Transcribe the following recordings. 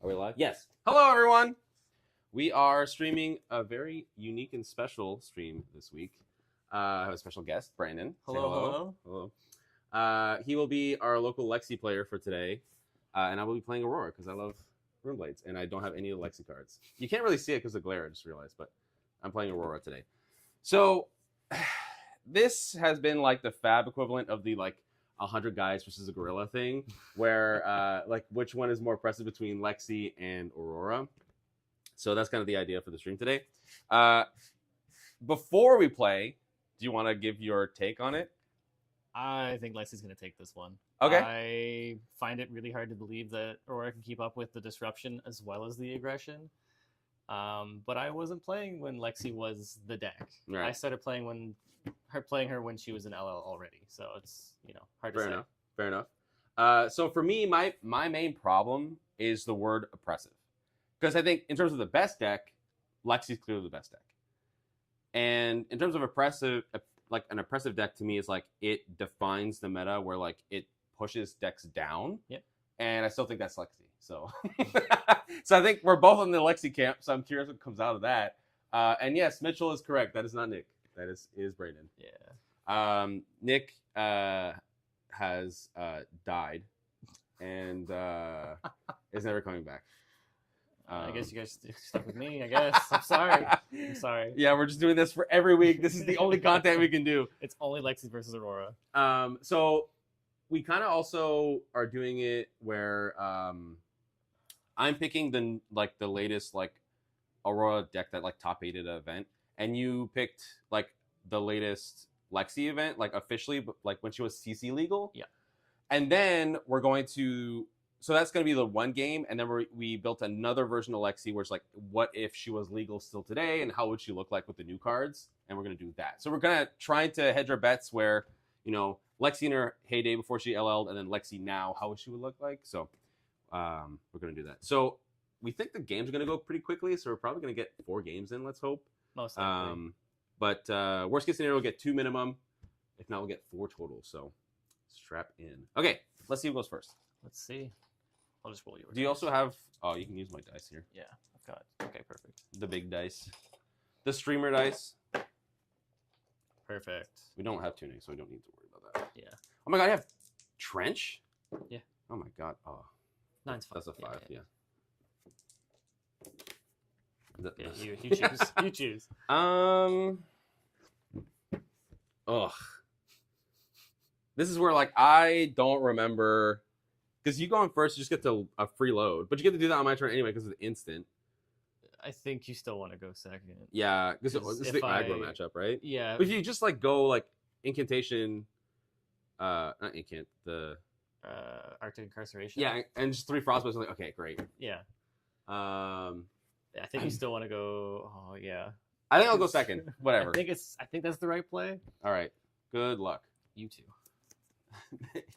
Are we live? Yes. Hello, everyone. We are streaming a very unique and special stream this week. I have a special guest, Brandon. Say Hello. He will be our local Lexi player for today, and I will be playing Aurora because I love Room Blades, and I don't have any of the Lexi cards. You can't really see it because of the glare, I just realized, but I'm playing Aurora today. So this has been like the fab equivalent of the 100 guys versus a gorilla thing, where which one is more oppressive between Lexi and Aurora. So that's kind of the idea for the stream today. Before we play, do you want to give your take on it? I think Lexi's going to take this one. Okay. I find it really hard to believe that Aurora can keep up with the disruption as well as the aggression. But I wasn't playing when Lexi was the deck. Right. I started playing her when she was an LL already. So it's hard to say. Fair enough. So for me, my main problem is the word oppressive. Because I think in terms of the best deck, Lexi's clearly the best deck. And in terms of oppressive, an oppressive deck to me is it defines the meta where it pushes decks down. Yep. And I still think that's Lexi. So so I think we're both in the Lexi camp. So I'm curious what comes out of that. And yes, Mitchell is correct. That is not Nick. That is Brayden. Yeah. Nick has died and is never coming back. I guess you guys stuck with me, I guess. I'm sorry. Yeah, we're just doing this for every week. This is the only content we can do. It's only Lexi versus Aurora. So we kind of also are doing it where I'm picking the latest Aurora deck that top 8 at an event, and you picked the latest Lexi event officially when she was CC legal. Yeah. And then we're going to... So that's going to be the one game, and then we built another version of Lexi where it's what if she was legal still today, and how would she look like with the new cards? And we're going to do that. So we're going to try to hedge our bets where, Lexi in her heyday before she LL'd, and then Lexi now, how she would look like. So we're going to do that. So we think the games are going to go pretty quickly, so we're probably going to get 4 games in, let's hope. Most likely. But worst case scenario, we'll get 2 minimum. If not, we'll get 4 total. So strap in. Okay, let's see who goes first. Let's see. I'll just roll yours. Do you also have... Oh, you can use my dice here. Yeah, I've got... Okay, perfect. The big dice. The streamer dice. Perfect. We don't have tuning, so we don't need to worry about that. Yeah. Oh my god, I have Trench? Yeah. Oh my god. Oh. 9's fine. That's a 5, yeah. You choose. You choose. Ugh. This is where, I don't remember... Because you go on first, you just get to a free load. But you get to do that on my turn anyway because it's instant. I think you still want to go second. Yeah, because it's the aggro matchup, right? Yeah. But if you just go Incantation, not Incant, the Arctic Incarceration. Yeah, and just 3 Frostbites. Okay, great. Yeah. I think you still want to go. Oh yeah. I think I'll go second. Whatever. I think that's the right play. All right. Good luck. You too.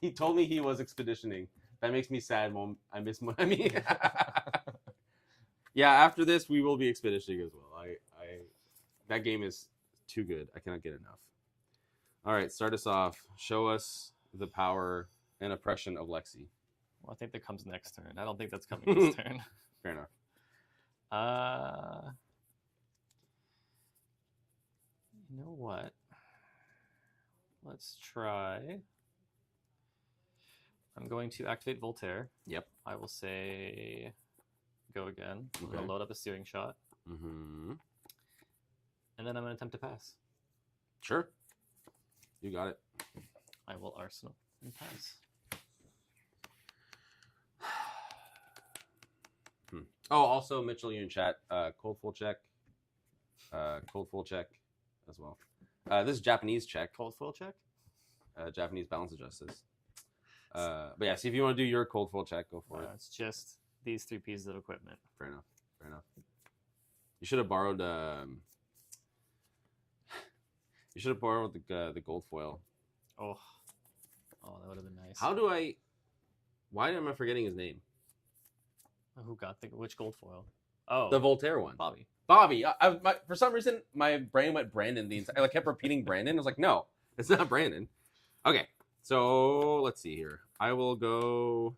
He told me he was expeditioning. That makes me sad, Mom. I miss my... Yeah, after this, we will be expeditioning as well. That game is too good. I cannot get enough. All right, start us off. Show us the power and oppression of Lexi. Well, I think that comes next turn. I don't think that's coming this turn. Fair enough. You know what? Let's try... I'm going to activate Voltaire. Yep. I will say go again. I'm Okay. going to load up a Searing Shot. Mm-hmm. And then I'm going to attempt to pass. Sure. You got it. I will Arsenal and pass. Oh, also, Mitchell, you in chat. Cold full check. Cold full check as well. This is Japanese check. Cold foil check? Japanese balance of justice. But yeah, see if you want to do your cold full check, go for it. It's just these 3 pieces of equipment. Fair enough. You should have borrowed. You should have borrowed the gold foil. Oh, that would have been nice. Why am I forgetting his name? Who got which gold foil? Oh, The Voltaire one. Bobby. For some reason, my brain went Brandon. I kept repeating Brandon. I was like, no, it's not Brandon. Okay, so let's see here. I will go...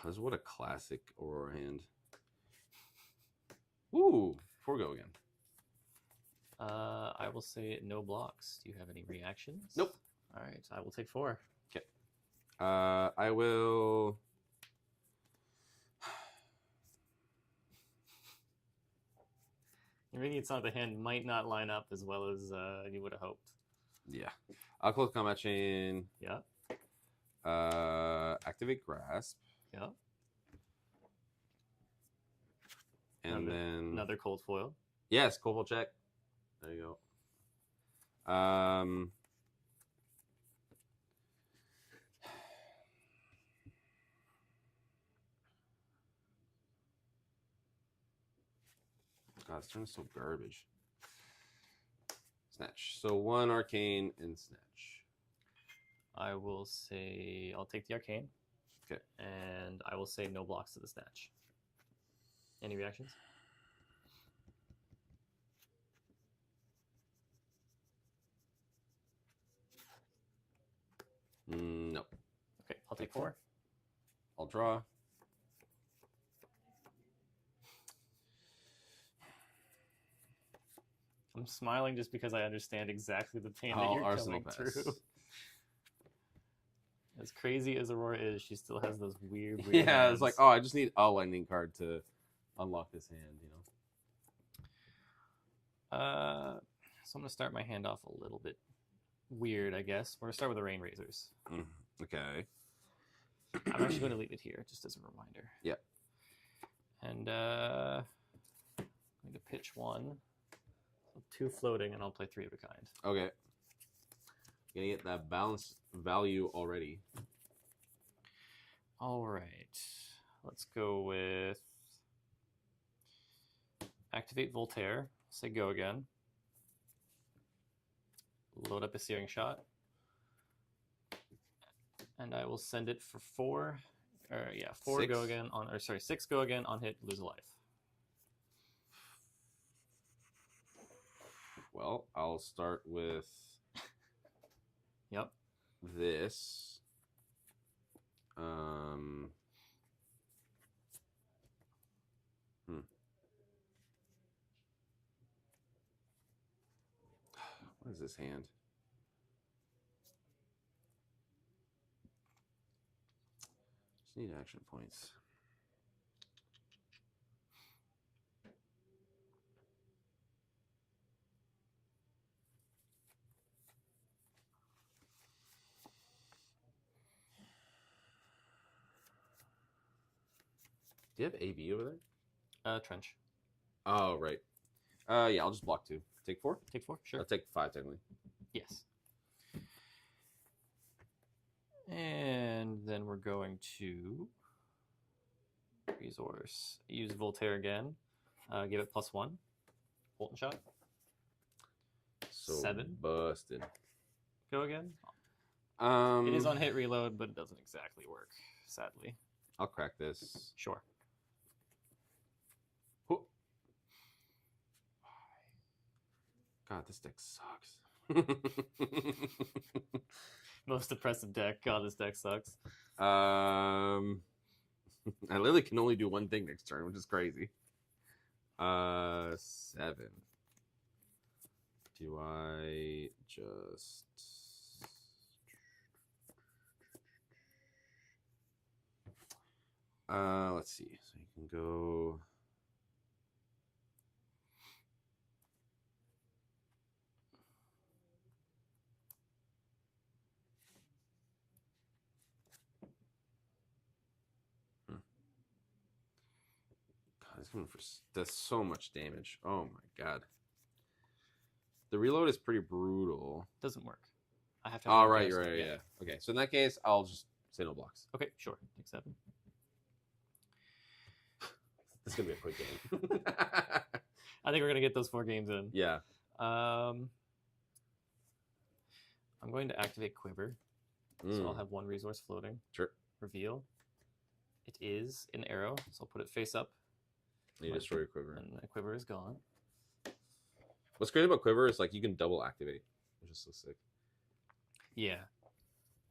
This is what a classic Aurora hand. Ooh, 4 go again. I will say no blocks. Do you have any reactions? Nope. All right, I will take 4. Okay. I will. You're reading some of the hand might not line up as well as you would have hoped. Yeah. I'll close combat chain. Yeah. Activate grasp. Yeah. And then another cold foil. Yes, cold foil check. There you go. God, this turn is so garbage. Snatch. So 1 arcane and snatch. I will say I'll take the arcane. Okay. And I will say no blocks to the snatch. Any reactions? No. Okay, I'll take 4. I'll draw. I'm smiling just because I understand exactly the pain that I'll you're arsenal going pass. through. As crazy as Aurora is, she still has those weird Yeah, hands. it's like, oh, I just need a lightning card to unlock this hand, you know? So I'm going to start my hand off a little bit weird, I guess. We're going to start with the Rain Razors. Okay. I'm actually going to leave it here, just as a reminder. Yep. And I'm going to pitch 1. So 2 floating, and I'll play 3 of a kind. Okay. Gonna get that balance value already. All right. Let's go with activate Voltaire. Say go again. Load up a Searing Shot. And I will send it for 4. 4 6. go again on, or sorry, 6 go again on hit, lose a life. Well, I'll start with Yep. this. What is this hand? Just need action points. Do you have AV over there? Trench. Oh, right. Yeah, I'll just block 2. Take 4? Take 4? Sure. I'll take 5, technically. Yes. And then we're going to resource. Use Voltaire again. Give it +1. Bolton shot. So 7. busted. Go again. It It is on hit reload, but it doesn't exactly work, sadly. I'll crack this. Sure. Whoop. God, this deck sucks. Most oppressive deck. God, this deck sucks. I literally can only do one thing next turn, which is crazy. 7. Do I just... let's see. So you can go... God, this one does so much damage. Oh my god. The reload is pretty brutal. Doesn't work. I have to. Oh, right, you're right, yeah. Okay, so in that case, I'll just say no blocks. Okay, sure. Take 7. This is gonna be a quick game. I think we're gonna get those 4 games in. Yeah. I'm going to activate Quiver. So I'll have 1 resource floating. Sure. Reveal. It is an arrow, so I'll put it face up. You destroy your quiver. And the quiver is gone. What's great about quiver is like you can double activate, which is so sick. Yeah.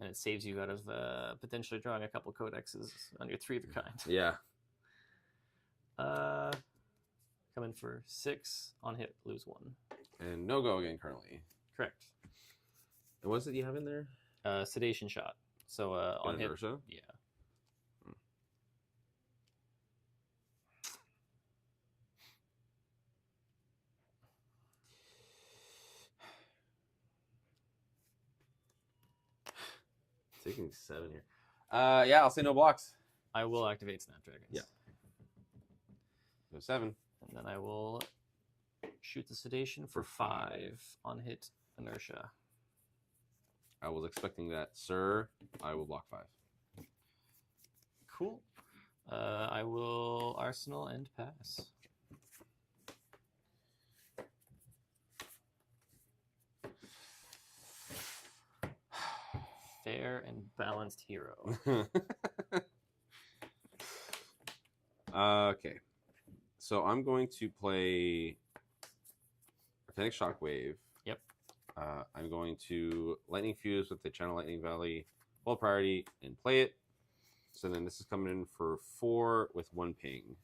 And it saves you out of potentially drawing a couple codexes on your 3 of a kind. Yeah. Coming for 6 on hit, lose 1. And no go again currently. Correct. And what's it you have in there? Sedation shot. So on hit, inertia? yeah. Taking 7 here. Yeah, I'll say no blocks. I will activate Snapdragons. Yeah. No 7. And then I will shoot the sedation for 5 on hit, inertia. I was expecting that, sir. I will block 5. Cool. I will arsenal and pass. Fair and balanced hero. Okay. So I'm going to play Kinetic Shockwave. Yep. I'm going to Lightning Fuse with the Channel Lightning Valley, full priority, and play it. So then this is coming in for 4 with 1 ping.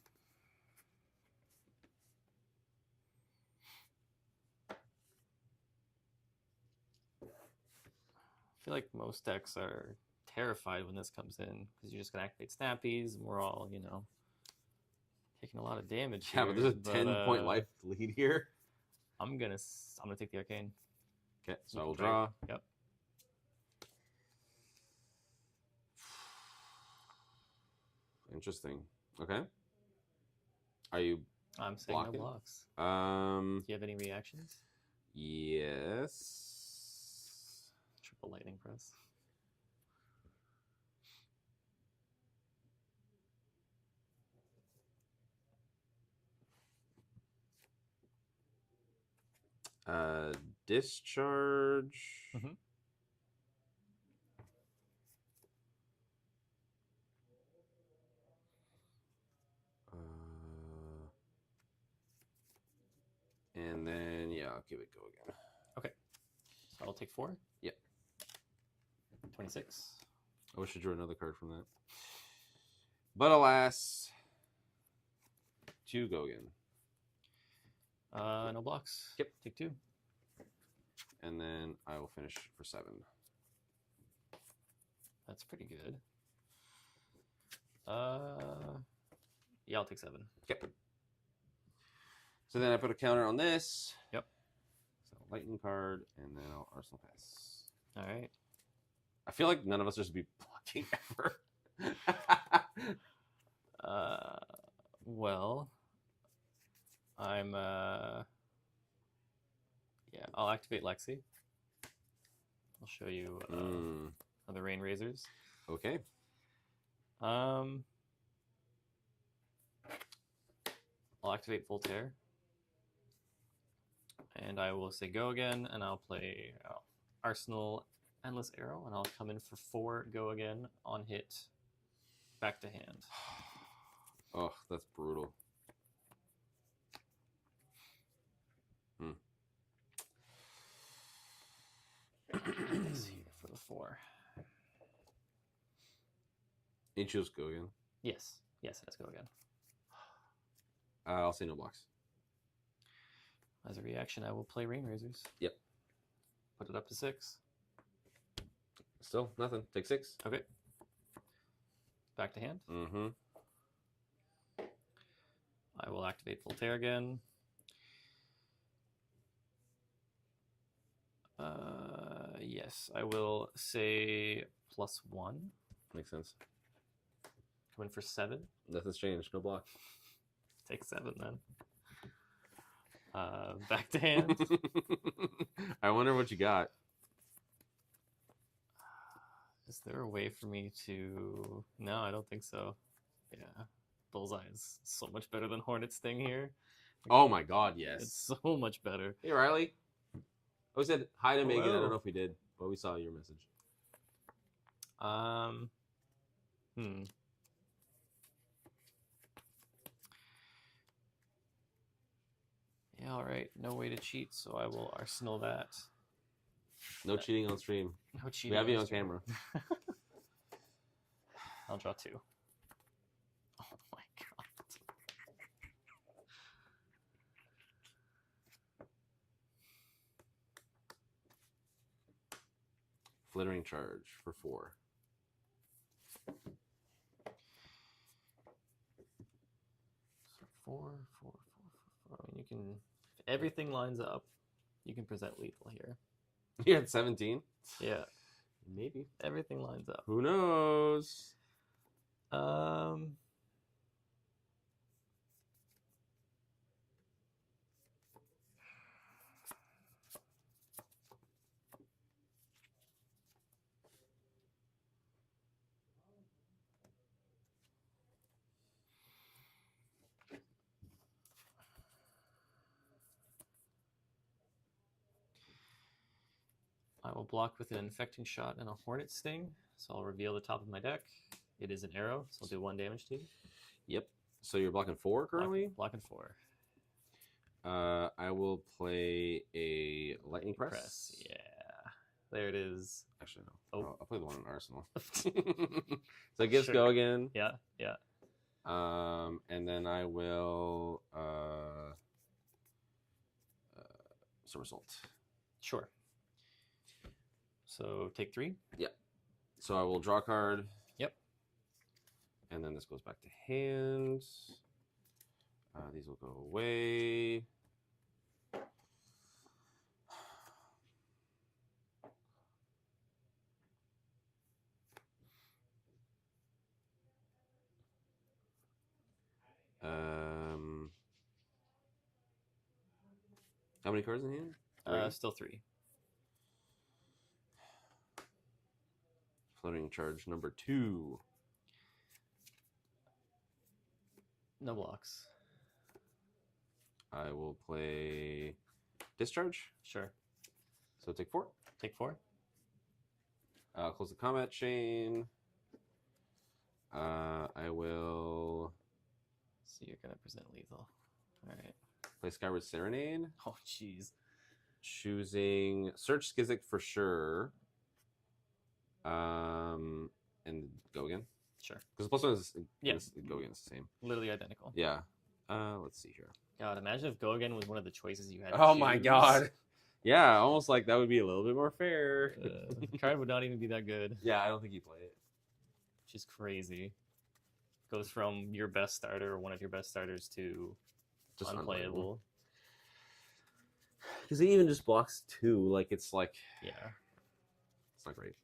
I feel like most decks are terrified when this comes in because you're just gonna activate Snappies, and we're all, you know, taking a lot of damage. Yeah, here, but there's a 10-point life lead here. I'm gonna take the arcane. Okay, so I will draw. Yep. Interesting. Okay. Are you I'm saying blocking? no blocks. Um. Do you have any reactions? Yes. Triple lightning press. Discharge. Mm-hmm. And then, yeah, I'll give it go again. Okay. So I'll take 4. Yeah. 26. I wish I drew another card from that. But alas, 2 go again. No blocks. Yep. Take 2. And then I will finish for 7. That's pretty good. Yeah, I'll take 7. Okay. So then I put a counter on this. Yep. So lightning card, and then I'll arsenal pass. All right. I feel like none of us are just be blocking ever. Well, I'm yeah, I'll activate Lexi. I'll show you the Rain Razors. Okay. I'll activate Voltaire. And I will say go again, and I'll play Arsenal Endless Arrow, and I'll come in for 4 go again on hit, back to hand. Oh, that's brutal. Let's see for the 4. You choose go again. Yes, let's go again. I'll say no blocks. As a reaction, I will play Rain Razors. Yep. Put it up to 6. Still nothing. Take 6. Okay. Back to hand. Mm-hmm. I will activate Voltaire again. Yes, I will say +1. Makes sense. Come in for 7. Nothing's changed. No block. Take 7 then. Back to hand. I wonder what you got. Is there a way for me to... No, I don't think so. Yeah. Bullseye is so much better than Hornet's thing here. Oh my god, yes. It's so much better. Hey, Riley. We said hi to Megan. I Hello. don't know if we did, but we saw your message. Yeah, alright. No way to cheat, so I will arsenal that. No cheating on stream. No cheating. We have you on stream. camera. I'll draw 2. Oh my god. Flittering charge for 4. So 4. I mean, you can. If everything lines up, you can present lethal here. You had 17? Yeah. Maybe. Everything lines up. Who knows? I will block with an infecting shot and a hornet sting. So I'll reveal the top of my deck. It is an arrow, so I'll do 1 damage to you. Yep. So you're blocking 4 currently? Blocking 4. I will play a lightning press. Yeah. There it is. Actually, no. Oh. I'll play the one in Arsenal. So I guess Sure. go again. Yeah. And then I will somersault. Sure. So take 3. So I will draw a card. Yep. And then this goes back to hand. These will go away. How many cards in hand? 3? Still 3. Floating charge number 2. No blocks. I will play discharge. Sure. So take 4. Take 4. Close the combat chain. I will So you're gonna present lethal. All right. play Skyward Serenade. Oh jeez. Choosing Search Skizzik for sure. And go again. Sure. Because plus 1 is Yeah. go again is the same. Literally identical. Yeah. Let's see here. God, imagine if go again was one of the choices you had. To Oh my choose. god. Yeah, almost like that would be a little bit more fair. The card would not even be that good, Yeah, I don't think you play it. which is crazy. Goes from your best starter or one of your best starters to Just unplayable. Because he even just blocks 2. Like it's like Yeah. it's not great.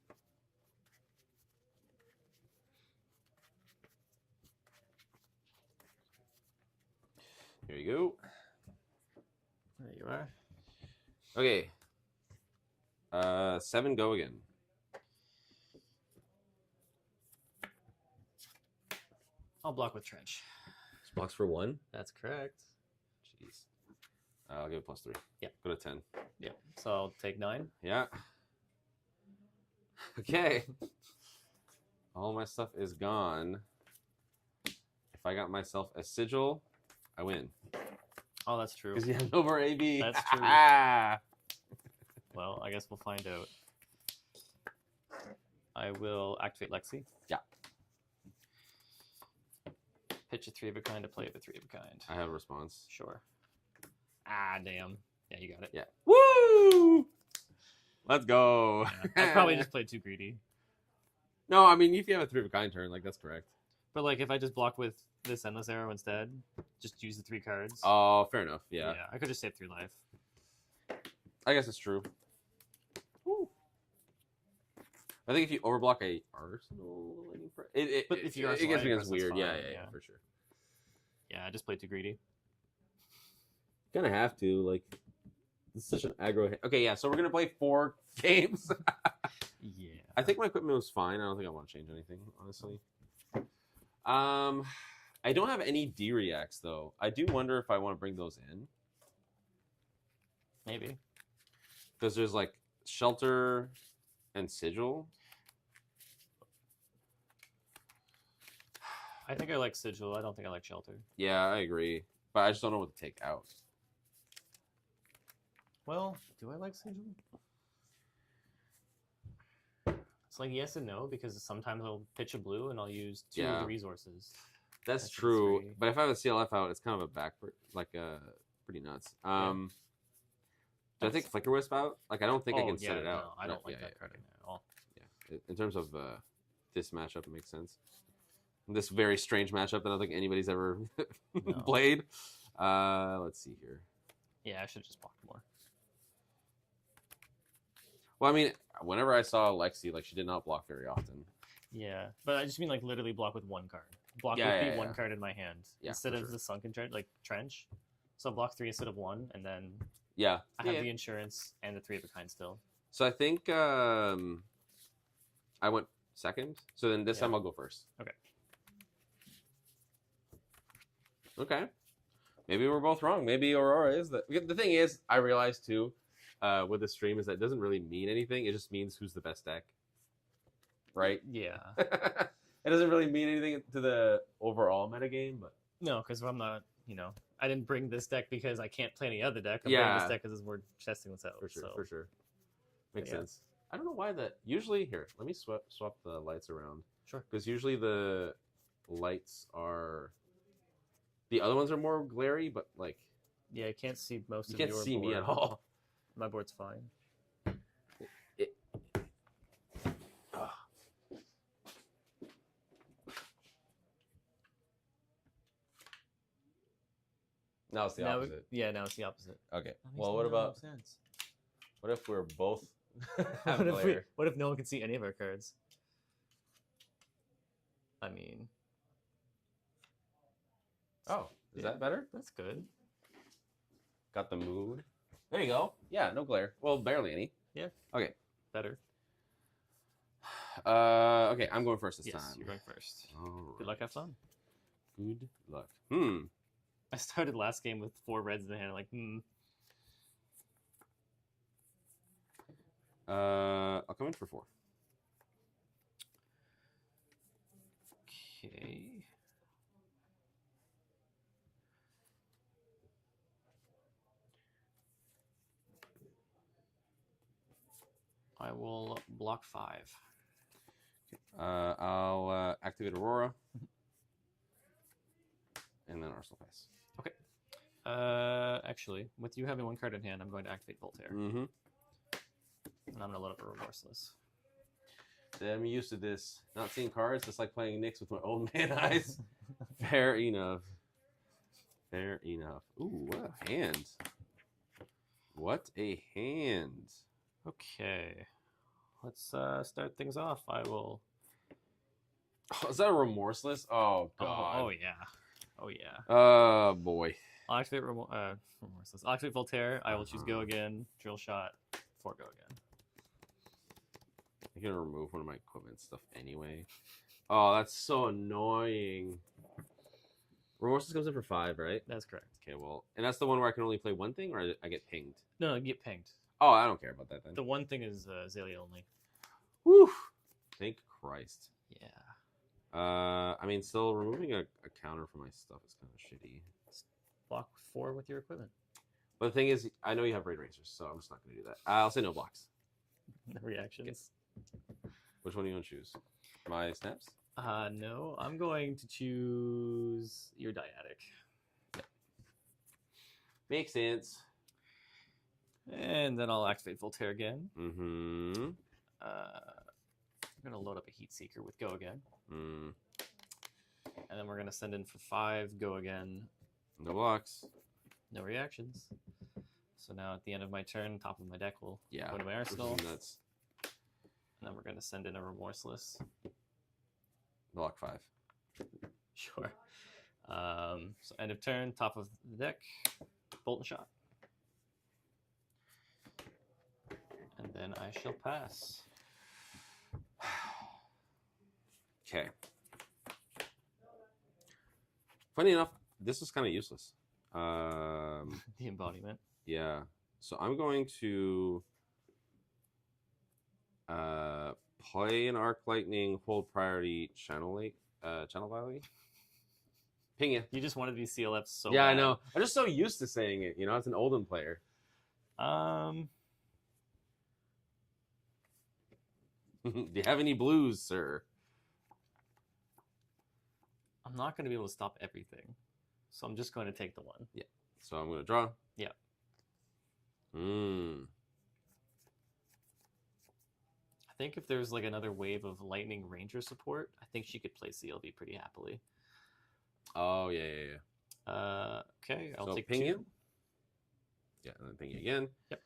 Here you go. There you are. Okay. 7 go again. I'll block with trench. This blocks for 1. That's correct. Jeez. I'll give it plus 3. Yeah. Go to 10. Yeah. So I'll take 9. Yeah. Okay. All my stuff is gone. If I got myself a sigil, I win. Oh, that's true. Because you have no more AB. That's true. Ah. Well, I guess we'll find out. I will activate Lexi. Yeah. Pitch a 3 of a kind to play with a 3 of a kind. I have a response. Sure. Ah, damn. Yeah, you got it. Yeah. Woo! Let's go. Yeah. I probably just played too greedy. No, I mean, if you have a 3 of a kind turn, like, that's correct. But, like, if I just block with this Endless Arrow instead, just use the 3 cards. Oh, fair enough. Yeah. I could just save 3 life. I guess it's true. Woo. I think if you overblock a Arsenal, But if you're it Arsenal, gets I against guess that's weird. Yeah, fine, yeah, yeah. for sure. Yeah, I just played too greedy. Gonna have to, like, it's such an aggro. Okay, yeah, so we're gonna play 4 games. Yeah. I think my equipment was fine. I don't think I want to change anything, honestly. I don't have any D reacts though. I do wonder if I want to bring those in Maybe. because there's like shelter and sigil. I think I like Sigil. I don't think I like Shelter. Yeah, I agree, but I just don't know what to take out. Well, do I like Sigil? It's like yes and no, because sometimes I'll pitch a blue and I'll use 2 of Yeah. the resources. That's That's true. 3. But if I have a CLF out, it's kind of a backward, like pretty nuts. Do I take Flicker Wisp out? Like I don't think I can set it out. No, I don't like that card at all. Yeah. In terms of this matchup, it makes sense. This very strange matchup that I don't think anybody's ever played. Let's see here. Yeah, I should have just blocked more. Well, I mean, whenever I saw Lexi, like she did not block very often. Yeah, but I just mean like literally block with 1 card. Block Yeah, would be 1 card in my hand instead of the sunken trench, like trench. So block 3 instead of 1, and then Yeah, I have the insurance and the 3 of a kind still. So I think I went second. So then this time I'll go first. Okay. Okay. Maybe we're both wrong. Maybe Aurora is the thing is, I realized too, with the stream is that it doesn't really mean anything. It just means who's the best deck. Right? Yeah. It doesn't really mean anything to the overall metagame, but No, because I'm not, I didn't bring this deck because I can't play any other deck. I'm bringing this deck because we're testing this out. For sure, so. for sure. Makes sense. I don't know why that usually here. Let me swap the lights around. Sure. Because usually the lights are the other ones are more glary, but like Yeah, I can't see most of you your can't see board. me at all. My board's fine. Now it's the opposite. Now it's the opposite. Okay. Well, what about sense? what if we're both have What if, glare? what if no one can see any of our cards? I mean, Oh, is that better? that's good. Got the mood. There you go. Yeah, no glare. Well, barely any. Yeah. Okay. Better. Okay, I'm going first this Yes, time. you're going first. All Good luck, have fun. Good luck. I started last game with 4 reds in the hand. Like, I'll come in for 4. Okay. I will block 5. I'll activate Aurora, and then Arsenal pass. Okay. Actually, with you having 1 card in hand, I'm going to activate Voltaire. Mm-hmm. And I'm going to load up a Remorseless. I'm used to this. Not seeing cards, just like playing Nyx with my old man eyes. Fair enough. Fair enough. Ooh, what a hand. What a hand. Okay. Let's start things off. I will... Oh, is that a Remorseless? Oh, God. Oh, yeah. Oh, yeah. Oh, boy. I'll activate Remorseless. I'll activate Voltaire. I will choose Go again, Drill Shot, 4 Go again. I'm going to remove one of my equipment stuff anyway. Oh, that's so annoying. Remorseless comes in for 5, right? That's correct. Okay, well, and that's the one where I can only play one thing, or I get pinged? No, you get pinged. Oh, I don't care about that then. The one thing is Azalea only. Whew. Thank Christ. Yeah. I mean, still removing a counter for my stuff is kind of shitty. Block 4 with your equipment. But the thing is, I know you have Raid Racers, so I'm just not going to do that. I'll say no blocks. No reactions. Which one do you want to choose? My snaps? No, I'm going to choose your Dyadic. Yep. Makes sense. And then I'll activate Voltaire again. Mm-hmm. I'm going to load up a Heat Seeker with Go again. Mm. And then we're going to send in for 5, Go again. No blocks. No reactions. So now at the end of my turn, top of my deck will go to my this is arsenal. nuts. And then we're going to send in a Remorseless. Block 5. Sure. So end of turn, top of the deck, Bolt and Shot. And then I shall pass. Okay. Funny enough, this is kind of useless. The embodiment. Yeah. So I'm going to play an Arc Lightning, hold priority, Channel Valley. Ping you. You just wanted to be CLF so Yeah, bad. I know. I'm just so used to saying it. You know, as an Oldham player. Do you have any blues, sir? I'm not going to be able to stop everything. So I'm just going to take the one. Yeah. So I'm going to draw. Yeah. Hmm. I think if there's like another wave of lightning ranger support, I think she could play CLV pretty happily. Oh, yeah. Okay, I'll So take ping 2. you. Yeah, and then ping you again. Yep.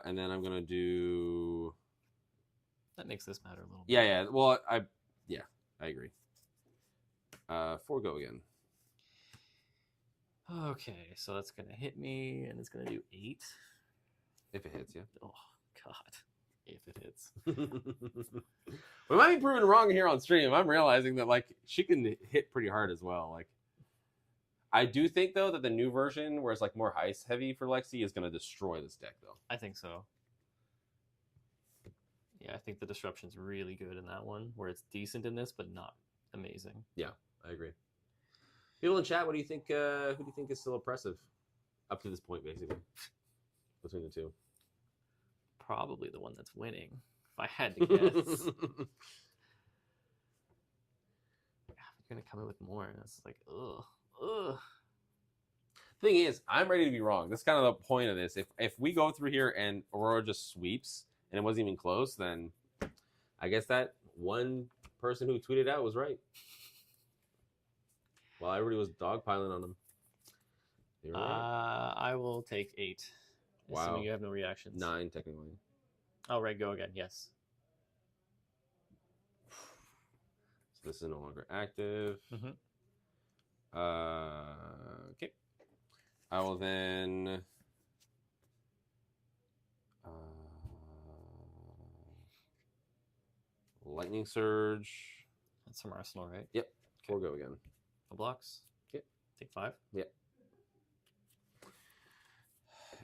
And then I'm going to do... That makes this matter a little bit. Yeah. Well, I agree. 4 go again. Okay, so that's going to hit me, and it's going to do 8. If it hits, yeah. Oh, God. If it hits. We might be proven wrong here on stream. I'm realizing that, like, she can hit pretty hard as well. Like, I do think, though, that the new version, where it's, like, more heist heavy for Lexi, is going to destroy this deck, though. I think so. Yeah, I think the disruption's really good in that one, where it's decent in this, but not amazing. Yeah, I agree. People in chat, what do you think? Who do you think is still oppressive up to this point, basically, between the two? Probably the one that's winning, if I had to guess. I'm gonna come in with more, and it's like, ugh. Thing is, I'm ready to be wrong. That's kind of the point of this. If we go through here and Aurora just sweeps and it wasn't even close, then I guess that one person who tweeted out was right. While everybody was dogpiling on him. Right. I will take 8. Wow. Assuming you have no reactions. 9, technically. Oh, right, go again. Yes. So this is no longer active. Mm-hmm. Okay. I will then... Lightning Surge. That's from Arsenal, right? Yep. 4 go again. No blocks. Yep. Take 5. Yep.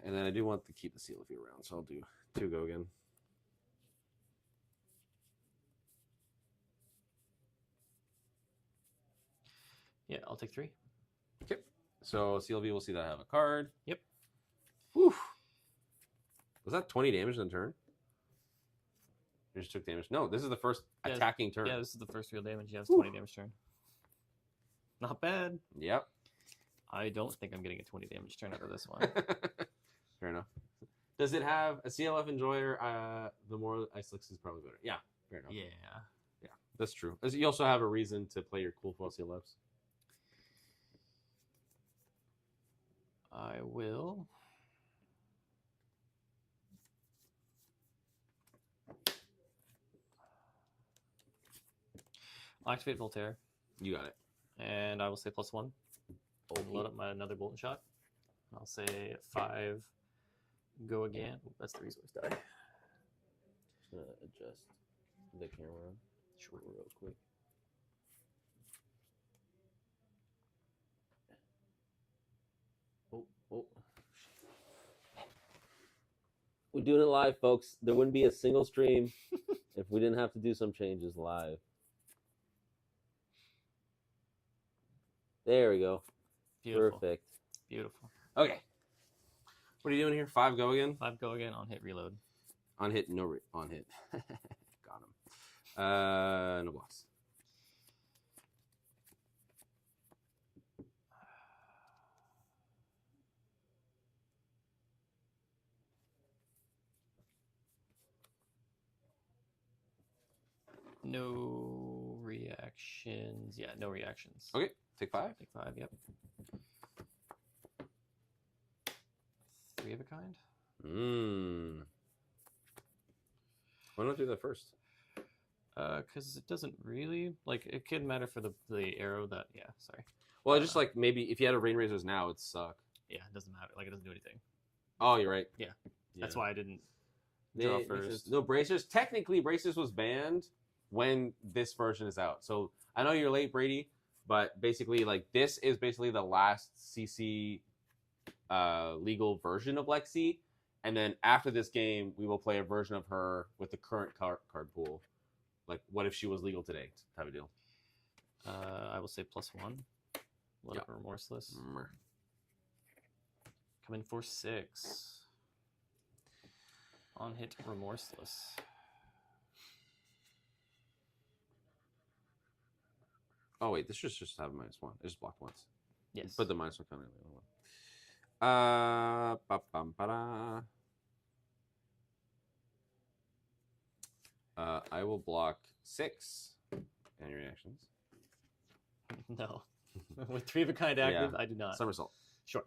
And then I do want to keep the CLV around, so I'll do 2 go again. Yeah, I'll take 3. Okay. So CLV will see that I have a card. Yep. Whew. Was that 20 damage in the turn? You just took damage. No, this is the first attacking turn. Yeah, this is the first real damage. Yeah, it's 20 damage turn. Not bad. Yep. I don't think I'm getting a 20 damage turn out of this one. Fair enough. Does it have a CLF enjoyer? The more Ice Licks is probably better. Yeah, fair enough. Yeah, that's true. You also have a reason to play your cool foil CLFs. I will. I'll activate Voltaire. You got it. And I will say +1. Load up my another Bolton shot. I'll say 5. Go again. Ooh, that's the resource die. Just gonna adjust the camera real quick. Oh. We're doing it live, folks. There wouldn't be a single stream if we didn't have to do some changes live. There we go. Beautiful. Perfect. Beautiful. Okay. What are you doing here? 5 go again? 5 go again on hit reload. On hit, on hit. Got him. No blocks. No reactions. Yeah, no reactions. Okay, take 5. Take 5, yep. 3 of a kind. Why not do that first? Because it doesn't really, like, it could matter for the arrow that, yeah, sorry. Well, just like maybe if you had a Rain Razors now, it'd suck. Yeah, it doesn't matter. Like, it doesn't do anything. Oh, you're right. Yeah. That's why I didn't draw first. No Bracers. Technically, Bracers was banned when this version is out. So I know you're late, Brady, but basically, like, this is basically the last CC legal version of Lexi. And then after this game, we will play a version of her with the current card pool. Like, what if she was legal today? Type of deal. I will say +1. Load up Remorseless. Come in for 6. On hit Remorseless. Oh wait, this should just have a -1. It just blocked once. Yes. Put the -1 counter in the other one. Ba-bam-ba-da. I will block 6. Any reactions? No. With 3 of a kind active, I do not. Somersault. Sure.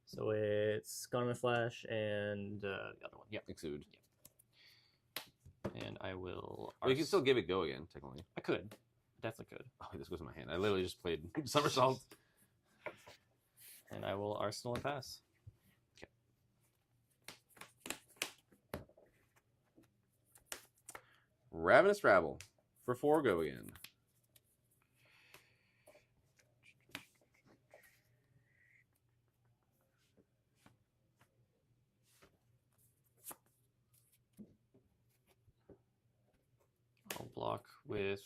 So it's Garment Flash and the other one. Yep. Exude. Yep. And I will. Well, you can still give it go again, technically. I could. Definitely could. Oh, this goes in my hand. I literally just played Somersault. And I will Arsenal and pass. Okay. Ravenous Rabble. For 4, go again. I'll block with.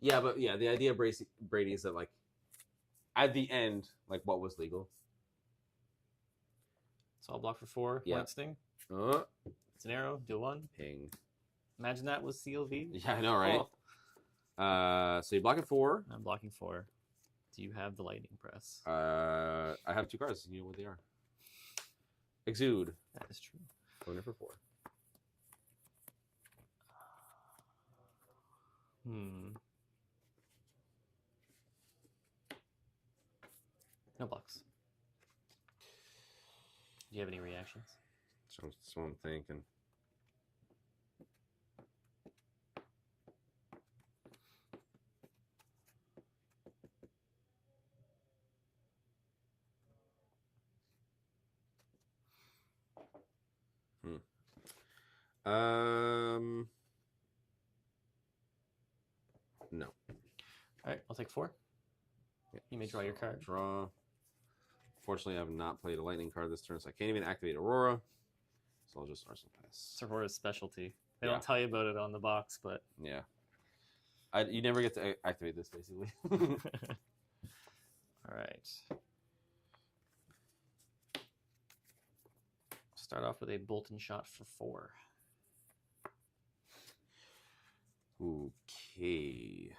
Yeah, but yeah, the idea of Brady is that, like, at the end, like, what was legal? So I'll block for 4. Yeah. Point Sting. Uh, It's an arrow. Deal 1. ping. Imagine that was CLV. Yeah, I know, right? Oh, So you block it 4. I'm blocking 4. Do you have the lightning press? I have 2 cards. You know what they are. Exude. That is true. Going in for 4. No blocks. Do you have any reactions? That's what I'm thinking. No. All right, I'll take 4. Yeah. You may draw your card. Draw. Fortunately, I have not played a lightning card this turn, so I can't even activate Aurora. So I'll just Arsenal pass. It's Aurora's specialty. They Yeah. don't tell you about it on the box, but Yeah. You never get to activate this, basically. all right. Start off with a bolt and shot for 4. Okay.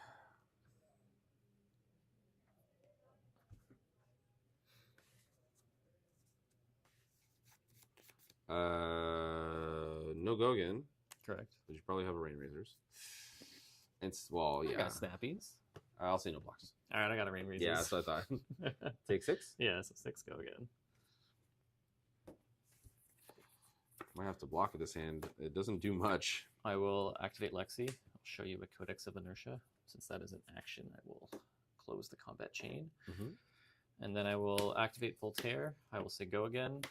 No go again. Correct. But you probably have a Rain Razors. It's well, I yeah. got snappies. I'll say no blocks. All right, I got a rain razors. Yeah, that's what I thought. Take 6. Yeah, so 6 go again. Might have to block with this hand. It doesn't do much. I will activate Lexi. I'll show you a Codex of Inertia. Since that is an action, I will close the combat chain. Mm-hmm. And then I will activate Voltaire. I will say go again.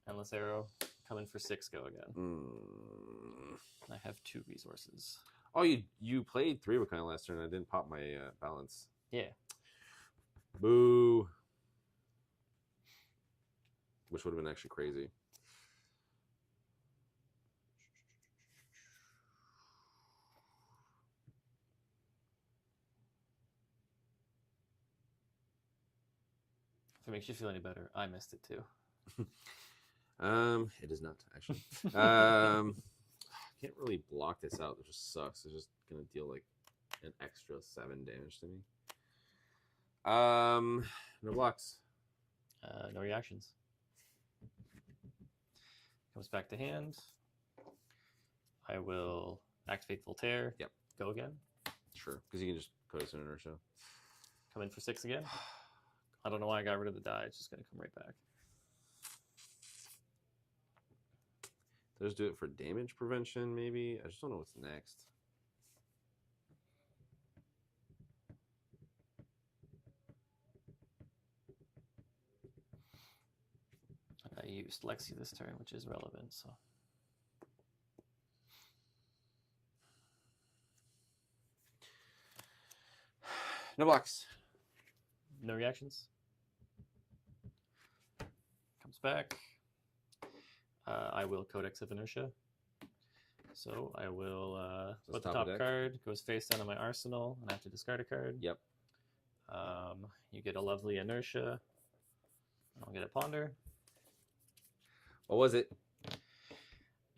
Endless Arrow. Come in for 6, go again. I have 2 resources. Oh, you played 3 of a kind last turn. I didn't pop my balance. Yeah. Boo. Which would have been actually crazy. If it makes you feel any better, I missed it too. It is not actually. I can't really block this out. It just sucks. It's just gonna deal like an extra 7 damage to me. No blocks. No reactions. Comes back to hand. I will activate Voltaire. Yep. Go again. Sure, because you can just put us in inertia. Come in for 6 again. I don't know why I got rid of the die. It's just going to come right back. Let's do it for damage prevention, maybe. I just don't know what's next. I used Lexi this turn, which is relevant. So No blocks. no reactions. Comes back. I will Codex of Inertia. So I will put the top card, goes face down on my arsenal, and I have to discard a card. Yep. You get a lovely Inertia. I'll get a Ponder. What was it?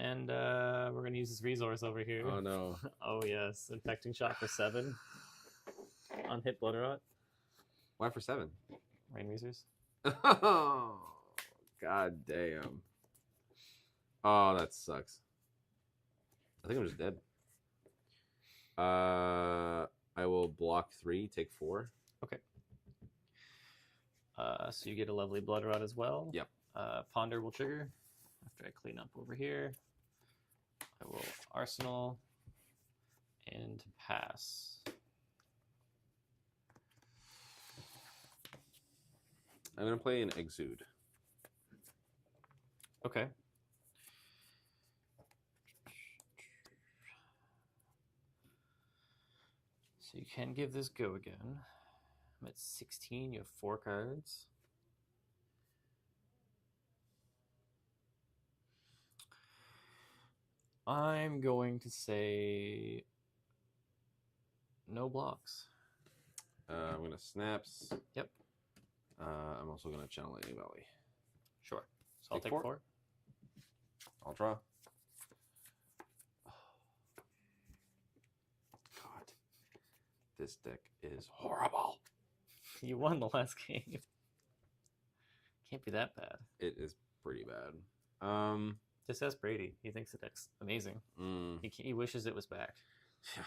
And we're going to use this resource over here. Oh no. Oh, yes. Infecting shot for 7. On hit blood rot. Why for 7? Rain Weezers. Oh, god damn. Oh, that sucks. I think I'm just dead. I will block 3, take 4. Okay. So you get a lovely blood rot as well. Yep. Ponder will trigger after I clean up over here. I will arsenal and pass. I'm gonna play an Exude. Okay. So you can give this go again. I'm at 16. You have 4 cards. I'm going to say no blocks. I'm gonna snaps. Yep. I'm also gonna channel Lightning Valley. Sure. So I'll Take take 4. 4. I'll draw. God, this deck is horrible. You won the last game. Can't be that bad. It is pretty bad. Just ask Brady. He thinks the deck's amazing. He wishes it was back. Yeah.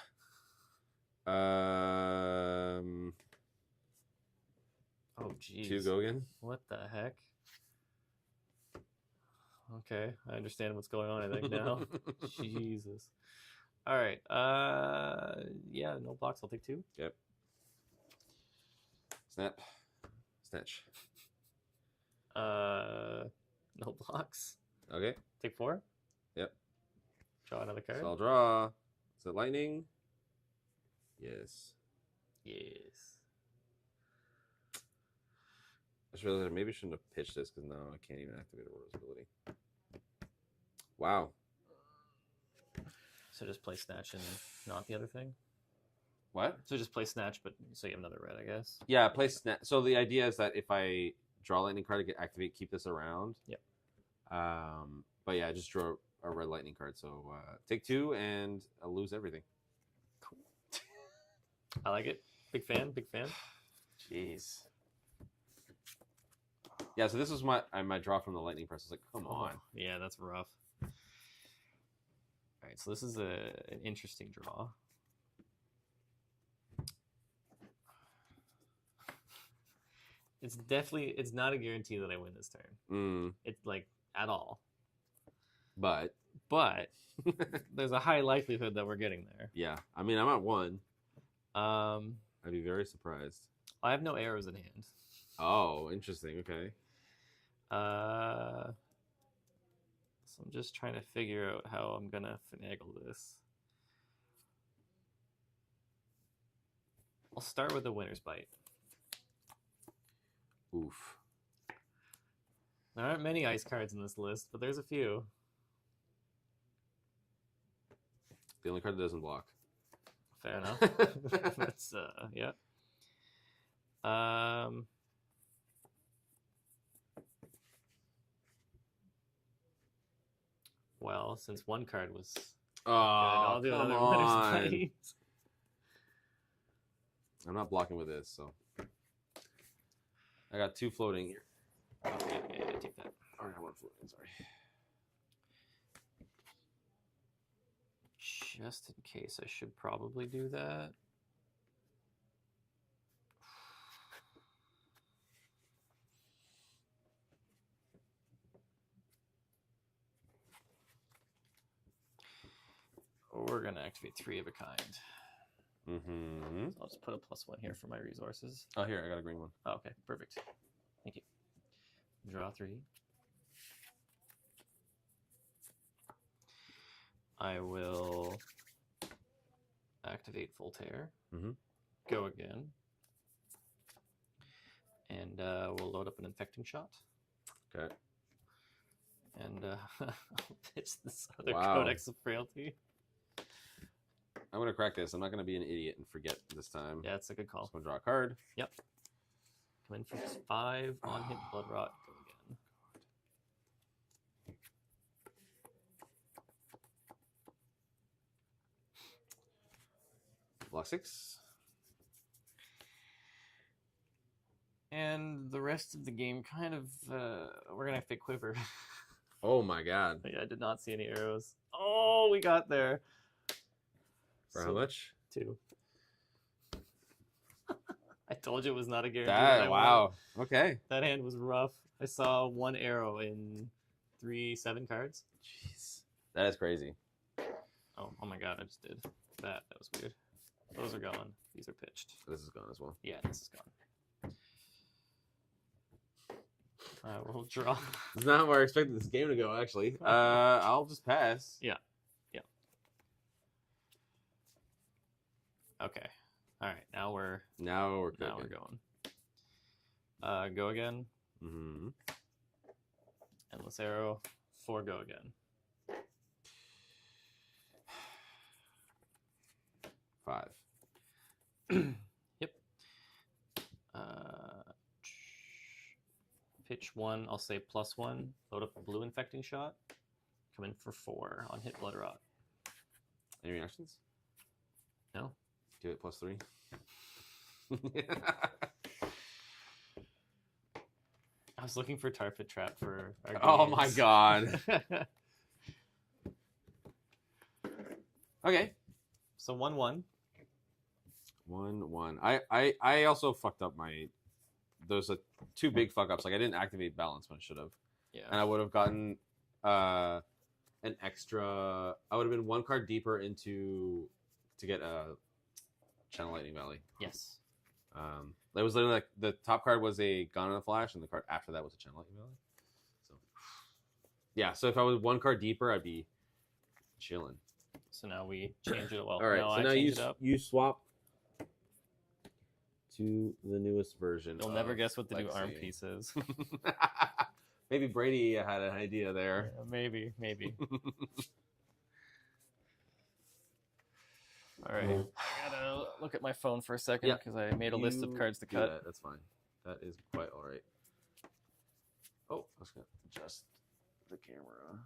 Oh, geez. 2 go again. What the heck? Okay, I understand what's going on, I think, now. Jesus. All right. Yeah, no blocks. I'll take 2. Yep. Snap. Snatch. No blocks. Okay. Take 4. Yep. Draw another card. So I'll draw. Is it lightning? Yes. Yes. I just realized I maybe shouldn't have pitched this because now I can't even activate Aurora's ability. Wow. So just play Snatch and not the other thing? What? So just play Snatch, but so you have another red, I guess? Yeah, play snatch. So the idea is that if I draw a lightning card, I get activate, keep this around. Yep. But yeah, I just draw a red lightning card. So take 2 and I'll lose everything. Cool. I like it. Big fan. Big fan. Jeez. Yeah, so this was my draw from the lightning press. I was like, come on. Yeah, that's rough. All right, so this is an interesting draw. It's not a guarantee that I win this turn. It's like at all. But there's a high likelihood that we're getting there. Yeah, I mean, I'm at 1. I'd be very surprised. I have no arrows in hand. Oh, interesting. Okay. So I'm just trying to figure out how I'm gonna finagle this. I'll start with the winner's bite. Oof. There aren't many ice cards in this list, but there's a few. The only card that doesn't block. Fair enough. That's yeah. Well, since one card was oh, I'll do come another on. winner's bite. I'm not blocking with this, so I got 2 floating here. Okay, yeah, take that. I got 1 floating. Sorry. Just in case, I should probably do that. We're gonna activate 3 of a kind. Mm-hmm. So I'll just put a +1 here for my resources. Oh, here, I got a green one. Oh, okay, perfect. Thank you. Draw 3. I will activate Voltaire. Mm-hmm. Go again. And we'll load up an infecting shot. Okay. And I'll pitch this other Wow. Codex of Frailty. I'm going to crack this. I'm not going to be an idiot and forget this time. Yeah, it's a good call. I'm going to draw a card. Yep. Come in for 5 on hit blood rot. Go again. Block 6. And the rest of the game kind of, we're going to have to quiver. Oh my god. Yeah, I did not see any arrows. Oh, we got there. For how much? 2. I told you it was not a guarantee. That, wow. Okay. That hand was rough. I saw 1 arrow in 7 cards. Jeez. That is crazy. Oh my god, I just did that. That was weird. Those are gone. These are pitched. This is gone as well. Yeah, this is gone. We'll draw. It's not where I expected this game to go, actually. I'll just pass. Yeah. Okay. All right. Now we're good. Now we're going. Go again. Mm-hmm. Endless arrow. 4 go again. 5. Yep. Pitch 1. I'll say +1. Load up a blue infecting shot. Come in for 4 on hit blood rot. Any reactions? No. Do it +3. I was looking for tar pit trap for our games. Oh my god. Okay. So 1-1. 1-1. I also fucked up my. Those are 2 big fuck ups. Like I didn't activate balance when I should have. Yeah. And I would have gotten an extra. I would have been 1 card deeper into to get a Channel Lightning Valley. Yes. That was literally like the top card was a Gone in a Flash, and the card after that was a Channel Lightning Valley. So yeah. So if I was 1 card deeper, I'd be chilling. So now we change it. Well, all right. So now you swap to the newest version. You'll never guess what the Lexi. new arm piece is. Maybe Brady had an idea there. Yeah, maybe. All right. I gotta look at my phone for a second because I made a list of cards to cut. That's fine. That is quite all right. Oh, I was gonna adjust the camera.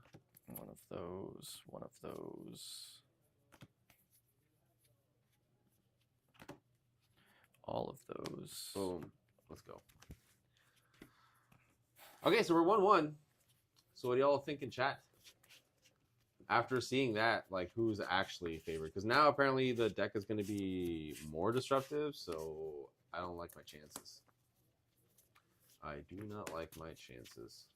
One of those. All of those. Boom. Let's go. Okay, so we're 1-1. So what do y'all think in chat? After seeing that, like, who's actually favored? Because now apparently the deck is going to be more disruptive, so I don't like my chances. I do not like my chances.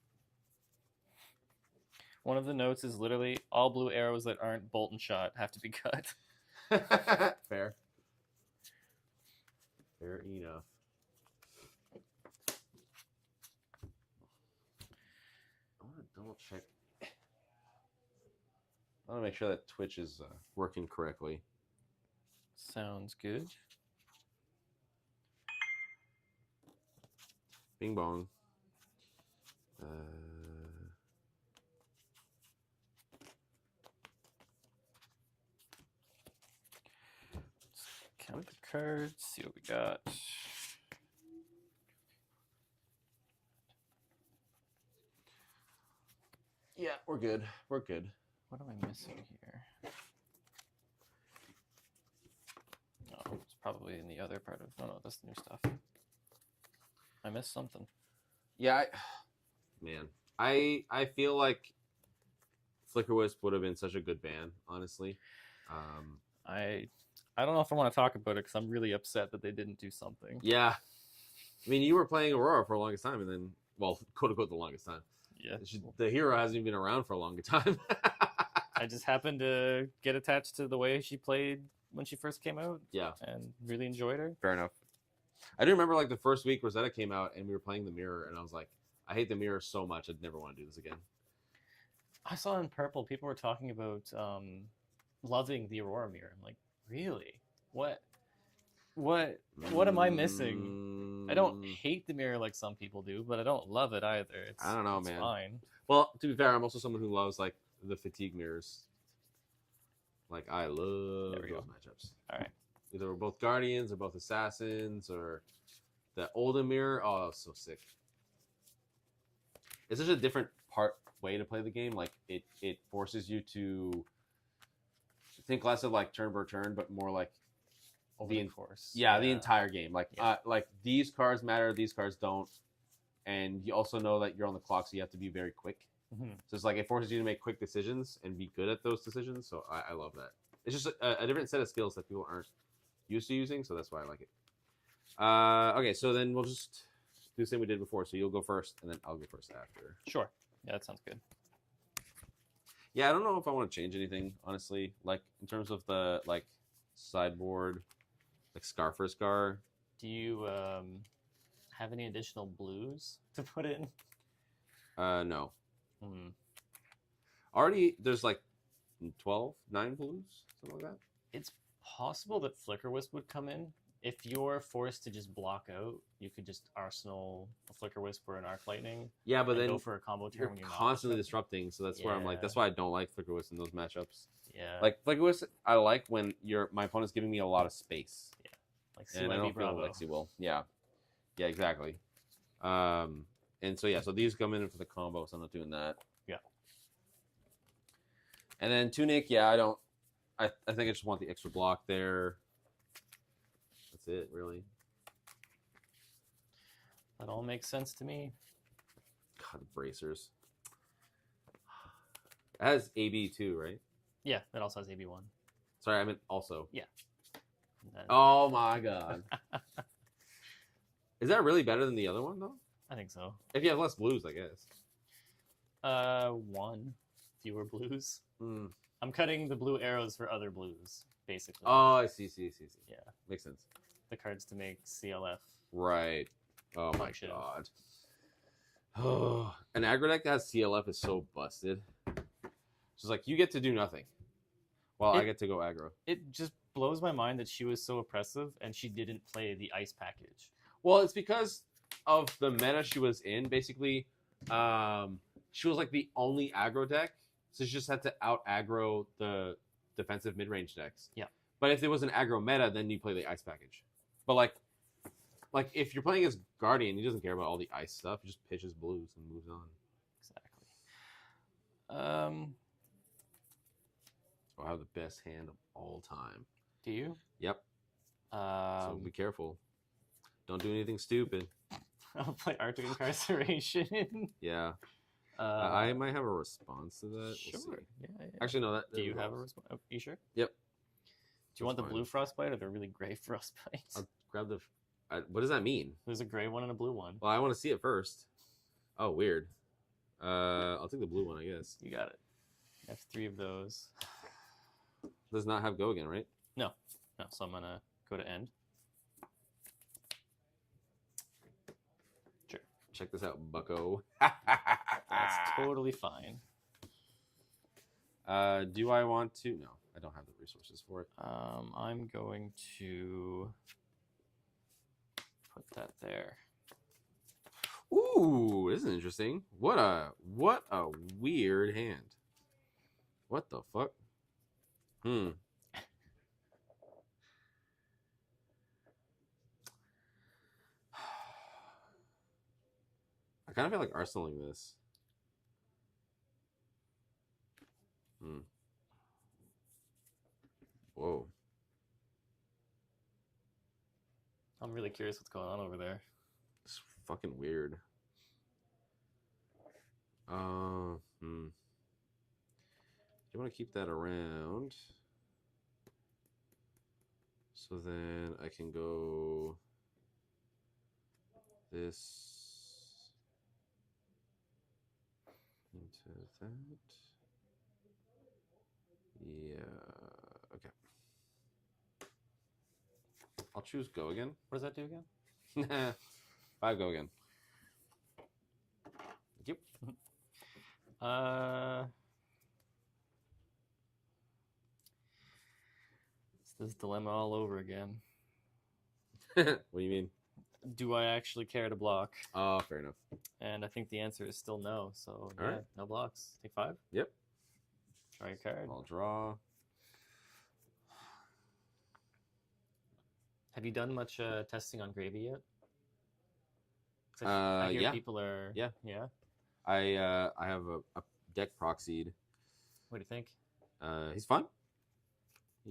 One of the notes is literally all blue arrows that aren't bolt and shot have to be cut. Fair. Fair enough. I want to double check. I want to make sure that Twitch is working correctly. Sounds good. Bing bong. Count the cards, see what we got. Yeah, we're good. We're good. What am I missing here? Oh, it's probably in the other part of... No, that's the new stuff. I missed something. Yeah, I feel like Flicker Wisp would have been such a good ban, honestly. I don't know if I want to talk about it because I'm really upset that they didn't do something. Yeah. I mean, you were playing Aurora for the longest time, and then, well, quote-unquote the longest time. Yeah. The hero hasn't even been around for a long time. I just happened to get attached to the way she played when she first came out. Yeah. And really enjoyed her. Fair enough. I do remember, like, the first week Rosetta came out, and we were playing the mirror, and I was like, I hate the mirror so much, I'd never want to do this again. I saw in Purple, people were talking about loving the Aurora mirror. I'm like, really? What am I missing? I don't hate the mirror like some people do, but I don't love it either. I don't know, it's man. Fine. Well, to be fair, I'm also someone who loves, like, the fatigue mirrors. Like, I love those matchups. All right. Either we're both Guardians or both Assassins or the Olden mirror. Oh, so sick. It's such a different way to play the game. Like, it forces you to think less of, like, turn per turn, but more like over the course. Yeah, the entire game. Like, Yeah. like these cards matter, these cards don't, and you also know that you're on the clock, so you have to be very quick. Mhm. So it's like it forces you to make quick decisions and be good at those decisions. So I love that. It's just a different set of skills that people aren't used to using, so that's why I like it. Okay, so then we'll just do the same we did before. So you'll go first, and then I'll go first after. Sure. Yeah, that sounds good. Yeah, I don't know if I want to change anything, honestly. Like in terms of the like sideboard, like Scar for Scar. Do you have any additional blues to put in? No. Hmm. Already, there's like 9 blues, something like that. It's possible that Flicker Wisp would come in. If you're forced to just block out, you could just arsenal a Flicker Wisp or an Arc Lightning. Yeah, but and then go for a combo turn you're when you're constantly not disrupting, so that's where I'm like, Yeah. that's why I don't like Flicker Wisp in those matchups. Yeah. Like Flicker Wisp, I like when my opponent's giving me a lot of space, like and I CYB don't feel Bravo. Lexi will. Yeah, exactly. And so so these come in for the combo, so I'm not doing that. Yeah. And then Tunic, yeah, I don't. I think I just want the extra block there. That's it, really. That all makes sense to me. God, the bracers. It has AB too, right? Yeah, it also has AB1. Sorry, I meant also. And then- Oh my god. Is that really better than the other one though? I think so. If you have less blues, I guess. 1 fewer blues. Mm. I'm cutting the blue arrows for other blues, basically. Oh, I see. Yeah. Makes sense. The cards to make CLF. Right. Oh my Function. god. Oh, an aggro deck that has CLF is so busted. It's like you get to do nothing, while I get to go aggro. It just blows my mind that she was so oppressive and she didn't play the ice package. Well, it's because of the meta she was in. Basically, she was like the only aggro deck, so she just had to out aggro the defensive mid range decks. Yeah. But if there was an aggro meta, then you play the ice package. But like if you're playing as Guardian, he doesn't care about all the ice stuff. He just pitches blues and moves on. Exactly. So I have the best hand of all time. Do you? Yep. So be careful. Don't do anything stupid. I'll play Arctic Incarceration. Yeah. I might have a response to that. Sure. We'll see. Yeah. Actually, no. That. Do you have a response? Oh, you sure? Yep. Do you want the fine. blue frostbite or the really gray frostbite? I'll grab the. What does that mean? There's a gray one and a blue one. Well, I want to see it first. Oh, weird. I'll take the blue one, I guess. You got it. I have 3 of those. Does not have go again, right? No, so I'm gonna go to end. Sure. Check this out, bucko. That's totally fine. Do I want to? No, I don't have the resources for it. I'm going to put that there. Ooh, this is interesting. What a weird hand. What the fuck? I kind of feel like arsenaling this. Whoa. I'm really curious what's going on over there. It's fucking weird. You want to keep that around. So then I can go this into that. Yeah. Okay. I'll choose go again. What does that do again? 5 go again. Yep. It's this dilemma all over again. What do you mean? Do I actually care to block? Oh, fair enough. And I think the answer is still no. So yeah, right. no blocks. Take 5. Yep. Draw your card. I'll draw. Have you done much testing on Gravy yet? 'Cause I hear yeah. people are. Yeah. Yeah. I have a deck proxied. What do you think? He's fun.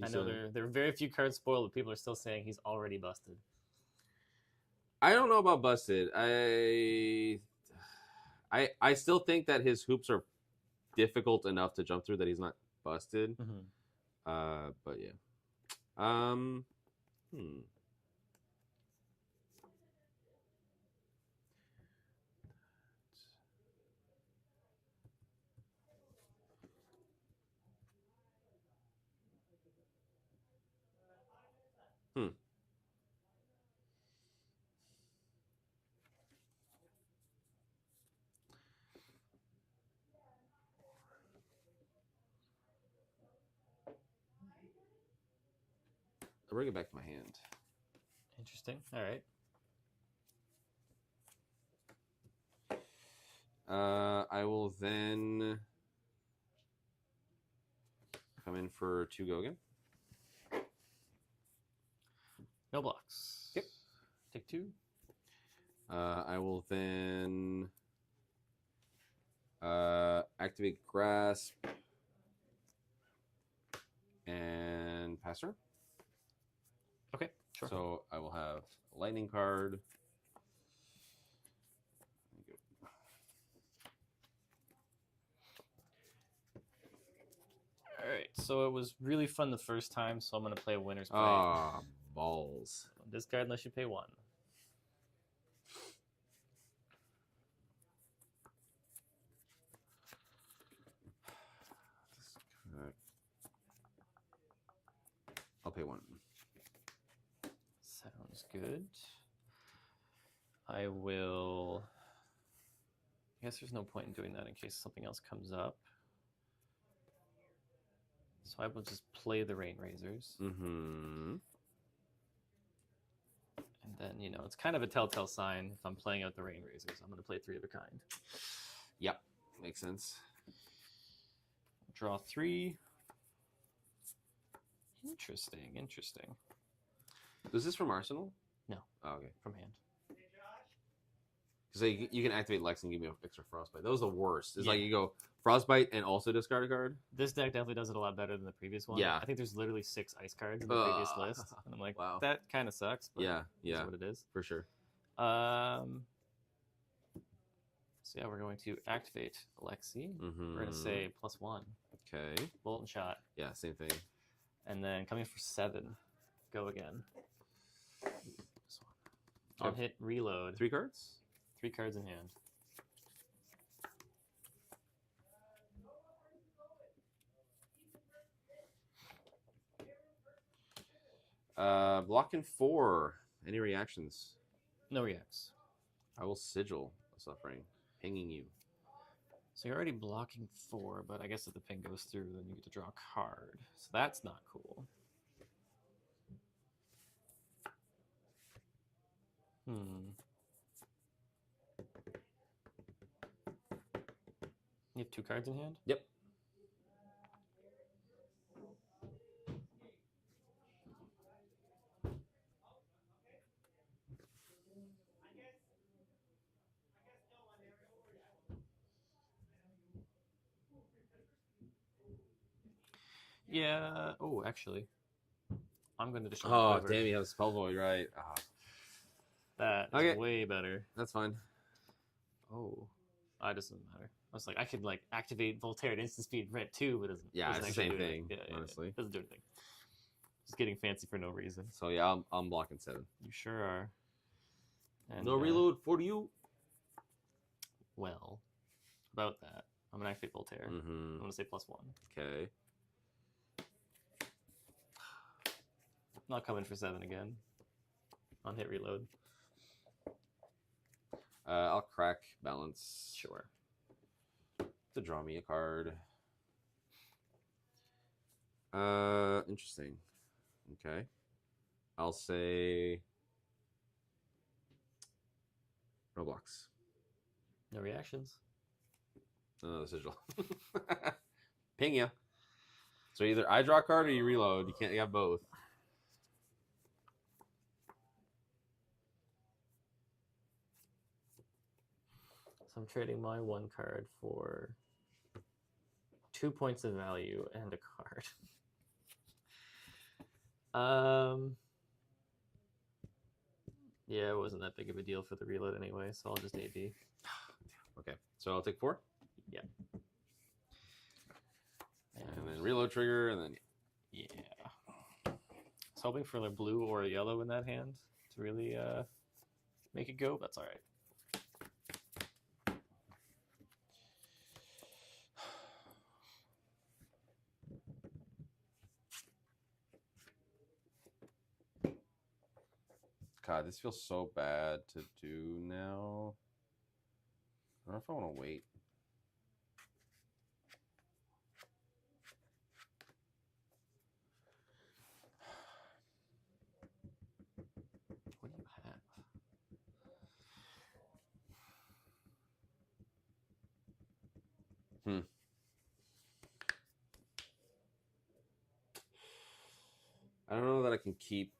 I know there are very few cards spoiled, but people are still saying he's already busted. I don't know about busted. I still think that his hoops are difficult enough to jump through that he's not busted. But yeah. I'll bring it back to my hand. Interesting. All right. I will then come in for 2 go again. No blocks. Yep. Take 2. I will then activate Grasp and pass turn. Okay, sure. So I will have a lightning card. All right, so it was really fun the first time, so I'm going to play a winner's play. Ah, balls. Discard unless you pay 1. I'll pay 1. Sounds good. I will... I guess there's no point in doing that in case something else comes up. So I will just play the Rain Razors. Mm-hmm. And then, you know, it's kind of a telltale sign if I'm playing out the Rain Razors. I'm going to play 3 of a kind. Yep, makes sense. Draw 3. Interesting. Is this from Arsenal? No. Oh, okay. From hand. Because you can activate Lex and give me an extra Frostbite. That was the worst. It's Yeah. like you go Frostbite and also discard a card. This deck definitely does it a lot better than the previous one. Yeah. I think there's literally 6 ice cards in the previous list. And I'm like, wow. that kind of sucks. But Yeah, That's what it is. for sure. So yeah, we're going to activate Lexi. Mm-hmm. We're going to say +1. Okay. Bolt and shot. Yeah, same thing. And then coming for 7. Go again. On hit, reload. 3 cards? 3 cards in hand. Blocking 4. Any reactions? No reacts. I will sigil the suffering, pinging you. So you're already blocking 4, but I guess if the ping goes through, then you get to draw a card. So that's not cool. You have 2 cards in hand? Yep. Yeah. Oh, actually, I'm going to destroy. Oh, damn, you have Spell Void, right? Oh. That is Okay. way better. That's fine. Oh, it doesn't matter. I was like, I could like activate Voltaire at instant speed red too, but it doesn't. Yeah, doesn't it's the actually same do anything. thing, honestly. Doesn't do anything. Just getting fancy for no reason. So yeah, I'm blocking 7. You sure are. And, no reload for you. Well, about that, I'm gonna activate Voltaire. Mm-hmm. I'm gonna say +1. Okay. Not coming for 7 again. On hit reload. I'll crack balance. Sure. To draw me a card. Interesting. Okay. I'll say no blocks. No reactions. The sigil. Ping ya. So either I draw a card or you reload. You have both. So I'm trading my 1 card for 2 points of value and a card. Yeah, it wasn't that big of a deal for the reload anyway, so I'll just AB. Okay, so I'll take 4. Yeah. And then reload trigger, and then yeah. I was hoping for a blue or a yellow in that hand to really make it go. That's all right. God, this feels so bad to do now. I don't know if I want to wait. What do you have? I don't know that I can keep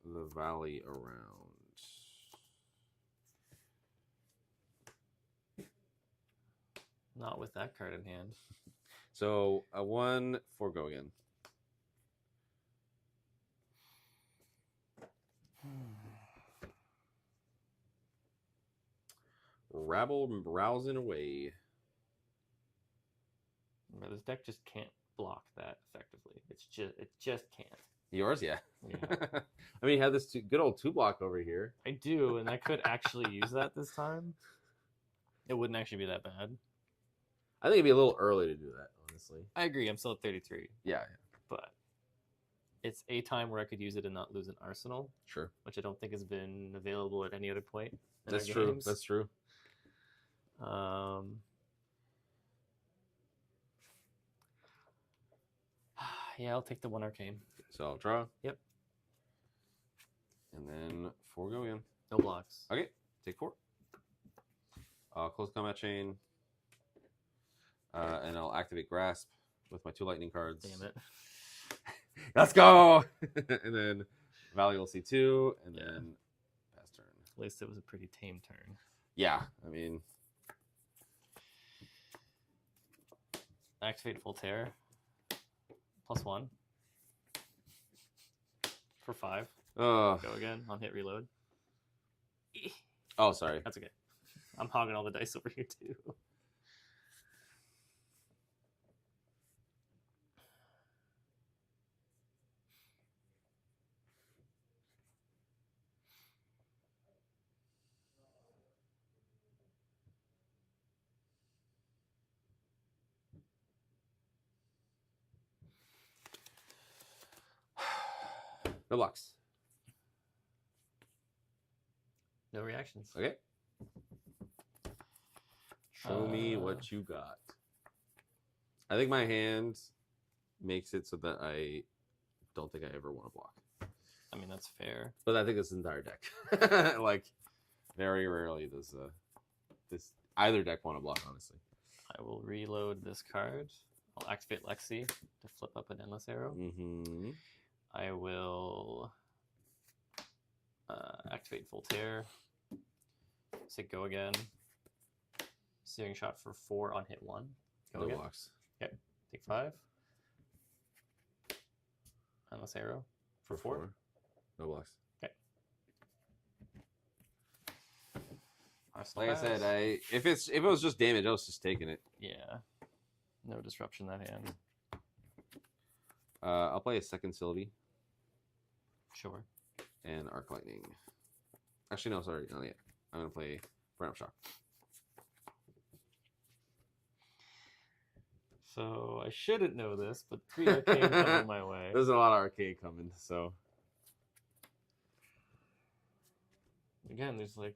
the valley around. Not with that card in hand. So a 1 for go again. Rabble rousing away. But this deck just can't block that effectively. It just can't. Yours, yeah. Yeah. I mean, you have this good old 2-block over here. I do, and I could actually use that this time. It wouldn't actually be that bad. I think it'd be a little early to do that, honestly. I agree. I'm still at 33. Yeah. But it's a time where I could use it and not lose an arsenal. Sure. Which I don't think has been available at any other point. That's true. Games. That's true. Yeah, I'll take the 1 arcane. So I'll draw. Yep. And then 4 go in. No blocks. Okay. Take 4. Close combat chain. And I'll activate Grasp with my 2 lightning cards. Damn it. Let's go! And then Valley will see 2, and then pass turn. At least it was a pretty tame turn. Yeah, I mean... Activate Full Tear. +1. For 5. Oh. Go again on hit reload. Oh, sorry. That's okay. I'm hogging all the dice over here too. No blocks. No reactions. Okay. Show me what you got. I think my hand makes it so that I don't think I ever want to block. I mean, that's fair. But I think this entire deck. Like, very rarely does this either deck want to block, honestly. I will reload this card. I'll activate Lexi to flip up an Endless Arrow. Mm-hmm. I will activate Full Tear. Say go again. Searing Shot for 4 on hit 1. Go No again. blocks. Okay. Take 5. Endless Arrow for 4. No blocks. Okay. Like I said, if it was just damage, I was just taking it. Yeah. No disruption that hand. I'll play a second Sylvie Sure. and Arc Lightning. Actually, no, sorry, not yet. I'm gonna play Burn Up Shock. So I shouldn't know this, but 3 arcane coming my way. There's a lot of arcade coming, so Again, there's like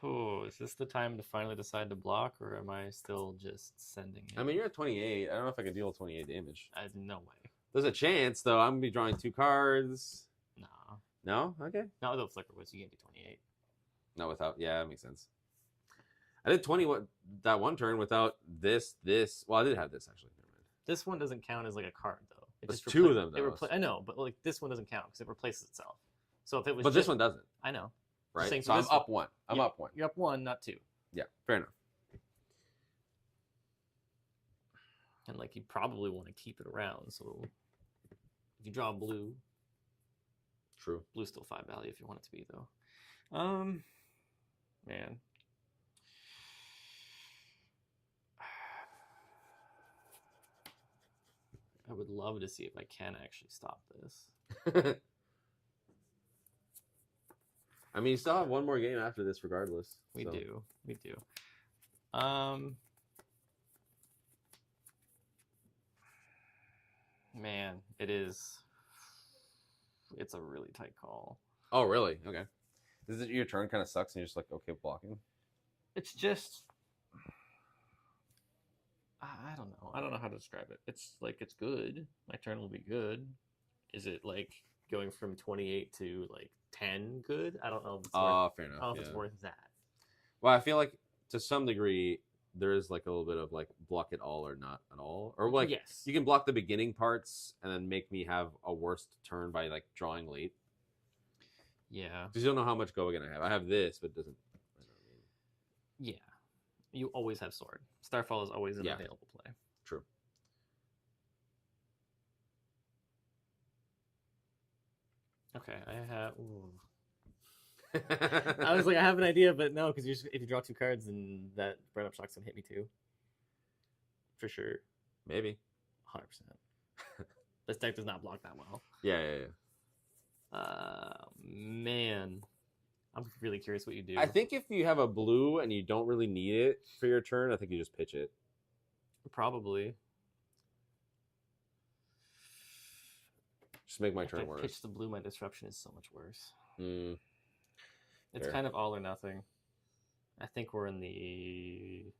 oh, is this the time to finally decide to block, or am I still just sending it? I mean, you're at 28. I don't know if I can deal with 28 damage. No way. There's a chance, though. I'm gonna be drawing 2 cards. No. No? Okay. No, the Flicker was you can't do 28. No, without. Yeah, that makes sense. I did 20 that one turn without this. Well, I did have this, actually. Never mind. This one doesn't count as like a card, though. There's 2 of them, though. I know, but like this one doesn't count because it replaces itself. So if it was But this one doesn't. I know. right? Same So for I'm this up one. I'm Yeah. up one. You're up 1, not 2. Yeah, fair enough. And like you probably want to keep it around. So if you draw blue, True. blue's still 5 value if you want it to be though. Man. I would love to see if I can actually stop this. I mean, you still have one more game after this, regardless. We so. do. Man, it's a really tight call. Oh, really? Okay. Is it your turn kind of sucks and you're just like, okay, blocking? It's just I don't know. I don't know how to describe it. It's like it's good. My turn will be good. Is it like going from 28 to like 10 good? I don't know if it's worth, Fair enough. I don't know if it's worth that. Well, I feel like to some degree there is like a little bit of like block it all or not at all, or like Yes. you can block the beginning parts and then make me have a worse turn by like drawing late. Yeah. Because you don't know how much go again I have. I have this, but it doesn't. Yeah. You always have sword. Starfall is always an available play. True. Okay, I have. I was like, I have an idea, but no, because if you draw 2 cards, then that burn up shock's gonna hit me too. For sure. Maybe. 100%. This deck does not block that well. Yeah. Man, I'm really curious what you do. I think if you have a blue and you don't really need it for your turn, I think you just pitch it. Probably. Just make my If turn I worse. pitch the blue, my disruption is so much worse. It's Fair. kind of all or nothing. I think we're in the.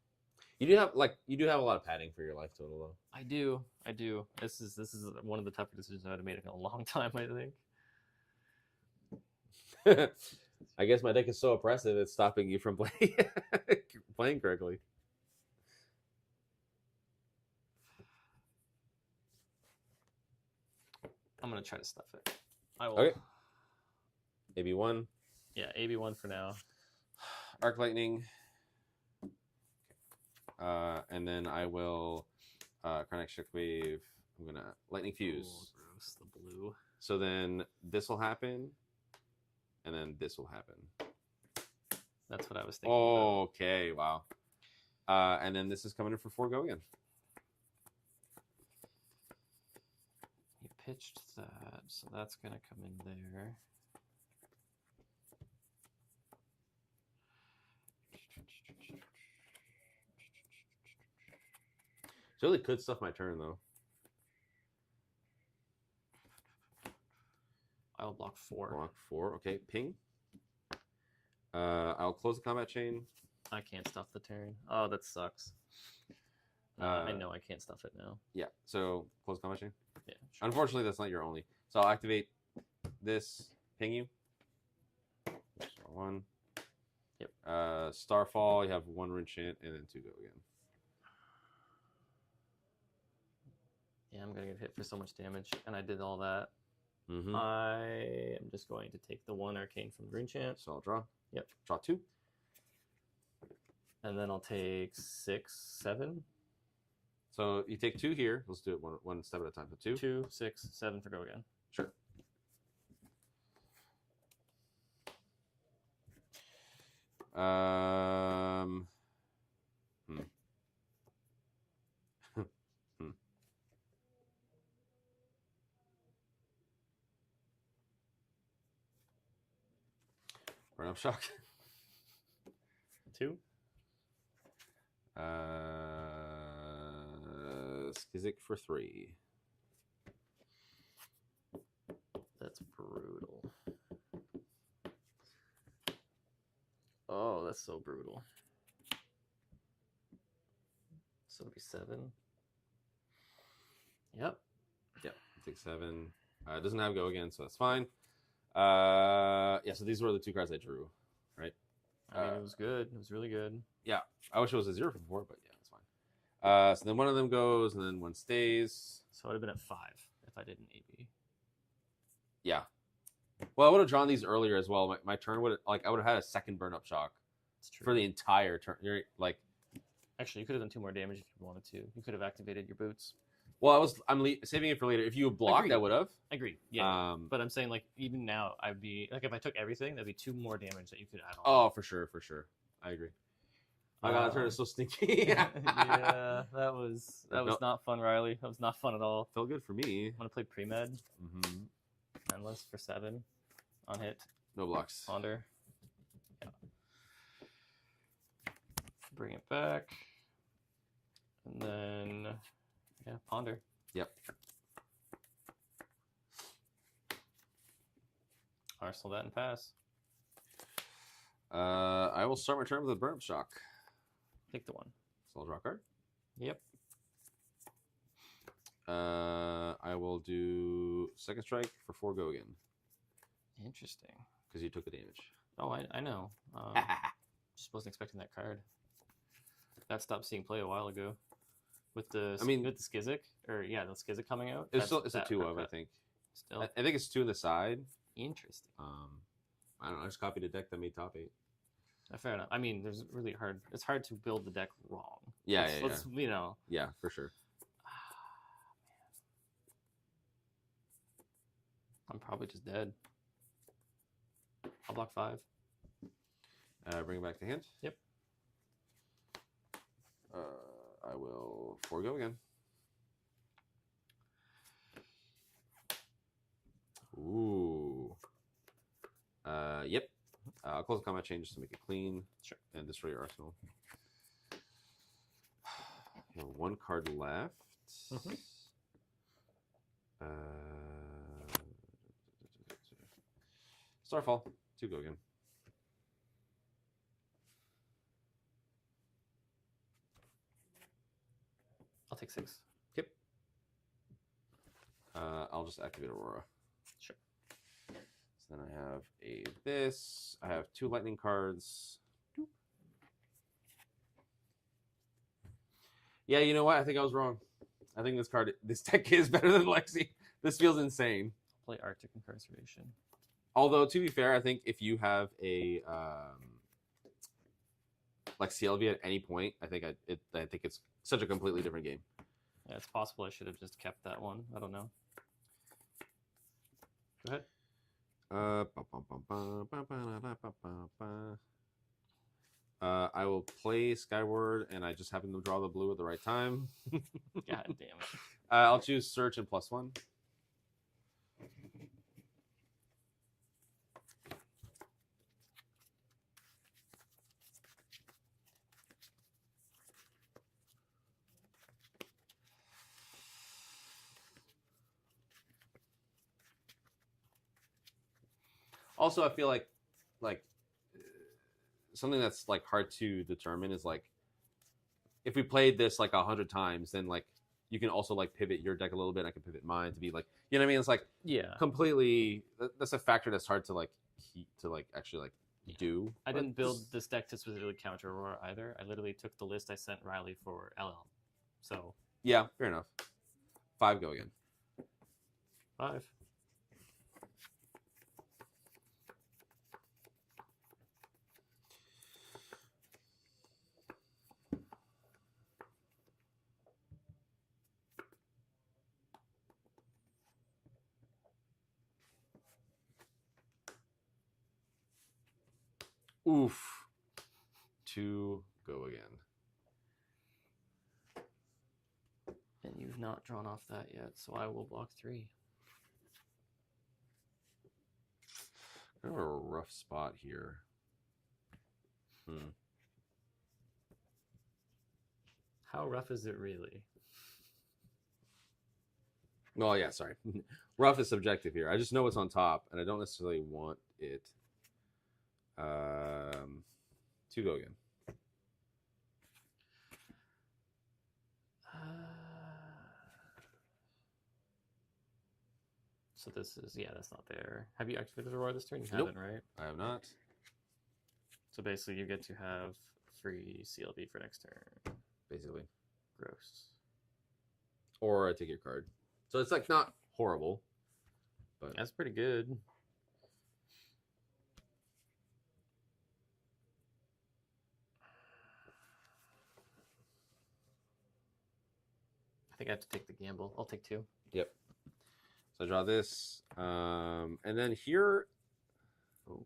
You do have a lot of padding for your life total though. I do. This is one of the tougher decisions I've made in a long time. I think. I guess my deck is so oppressive it's stopping you from playing correctly. I'm gonna try to stuff it. I will. Okay. AB1. Yeah, AB1 for now. Arc Lightning. And then I will Chronic Shockwave. I'm gonna Lightning Fuse. Oh, gross, the blue. So then this will happen, and then this will happen. That's what I was thinking. Okay, wow. And then this is coming in for 4 go again. You pitched that, so that's gonna come in there. So really could stuff my turn though. I'll block 4. Block 4. Okay, ping. I'll close the combat chain. I can't stuff the turn. Oh, that sucks. I know I can't stuff it now. Yeah, so close combat chain. Yeah. Sure. Unfortunately, that's not your only. So I'll activate this, ping you. So 1. Yep. Starfall, you have 1 rune chant, and then 2 go again. Yeah, I'm gonna get hit for so much damage, and I did all that. Mm-hmm. I am just going to take the 1 arcane from Green Chant. So I'll draw. Yep. Draw 2. And then I'll take 6, 7. So you take 2 here. Let's do it one step at a time. So 2. 2, 6, 7 for go again. Sure. Burn up shock. 2. Skizik for 3. That's brutal. Oh, that's so brutal. So it'll be 7. Yep. Yep. Take 7. It doesn't have go again, so that's fine. Yeah, so these were the 2 cards I drew, right? I mean, it was good. It was really good. Yeah. I wish it was a 0 from before, but yeah, that's fine. So then one of them goes, and then 1 stays. So I'd have been at 5 if I didn't AB. Yeah. Well, I would have drawn these earlier as well. My turn would I would have had a second burn up shock It's true. for the entire turn. You're like, Actually, you could have done 2 more damage if you wanted to. You could have activated your boots. well, I'm saving it for later. If you blocked, Agreed. I would have. Agreed. Yeah. But I'm saying, like, even now, I'd be like, if I took everything, that'd be 2 more damage that you could add on. Oh, for sure. I agree. My God, that turn is so stinky. Yeah, that was not fun, Riley. That was not fun at all. Felt good for me. I'm gonna play pre-med. Mm-hmm. Endless for 7 on hit. No blocks. Ponder. Yeah. Bring it back. And then, yeah, ponder. Yep. Arsenal that and pass. I will start my turn with a burn up shock. Take the 1. So I'll draw a card. Yep. I will do second strike for 4 go again. Interesting. Because you took the damage. Oh, I know. Just wasn't expecting that card. That stopped seeing play a while ago. With the with the Skizik, or the Skizik coming out. It's a 2 of, I think. Still, I think it's 2 in the side. Interesting. I don't know. I just copied a deck that made top 8. Fair enough. I mean, it's hard to build the deck wrong. Yeah. Yeah, for sure. I'm probably just dead. I'll block 5. Bring it back to hand. Yep. I will 4 go again. Ooh. Yep. I'll close the combat chain just to make it clean. Sure. And destroy your arsenal. You have 1 card left. Mm-hmm. Starfall. 2 go again. I'll take 6. Yep. I'll just activate Aurora. Sure. So then I have this. I have 2 lightning cards. Doop. Yeah, you know what? I think I was wrong. I think this deck is better than Lexi. This feels insane. Play Arctic Incarceration. Although, to be fair, I think if you have a like CLV at any point, I think it's such a completely different game. Yeah, it's possible I should have just kept that one. I don't know. Go ahead. I will play Skyward, and I just happen to draw the blue at the right time. God damn it. I'll choose Search and +1. Also, I feel like something that's like hard to determine is like if we played this like 100 times, then like you can also like pivot your deck a little bit. I can pivot mine to be like, you know what I mean? It's like completely. That's a factor that's hard to actually do. I didn't build this deck to specifically counter Aurora either. I literally took the list I sent Riley for LL. So yeah, fair enough. 5 go again. 5. Oof. 2 go again. And you've not drawn off that yet, so I will block 3. I have a rough spot here. How rough is it really? Well, yeah, sorry. Rough is subjective here. I just know what's on top, and I don't necessarily want it. 2 go again. So this is, that's not there. Have you activated Aurora this turn? You Nope. haven't, right? I have not. So basically you get to have free CLB for next turn. Basically. Gross. Or I take your card. So it's like not horrible, but That's pretty good. I think I have to take the gamble. I'll take 2. Yep. So I draw this, and then here, Oh,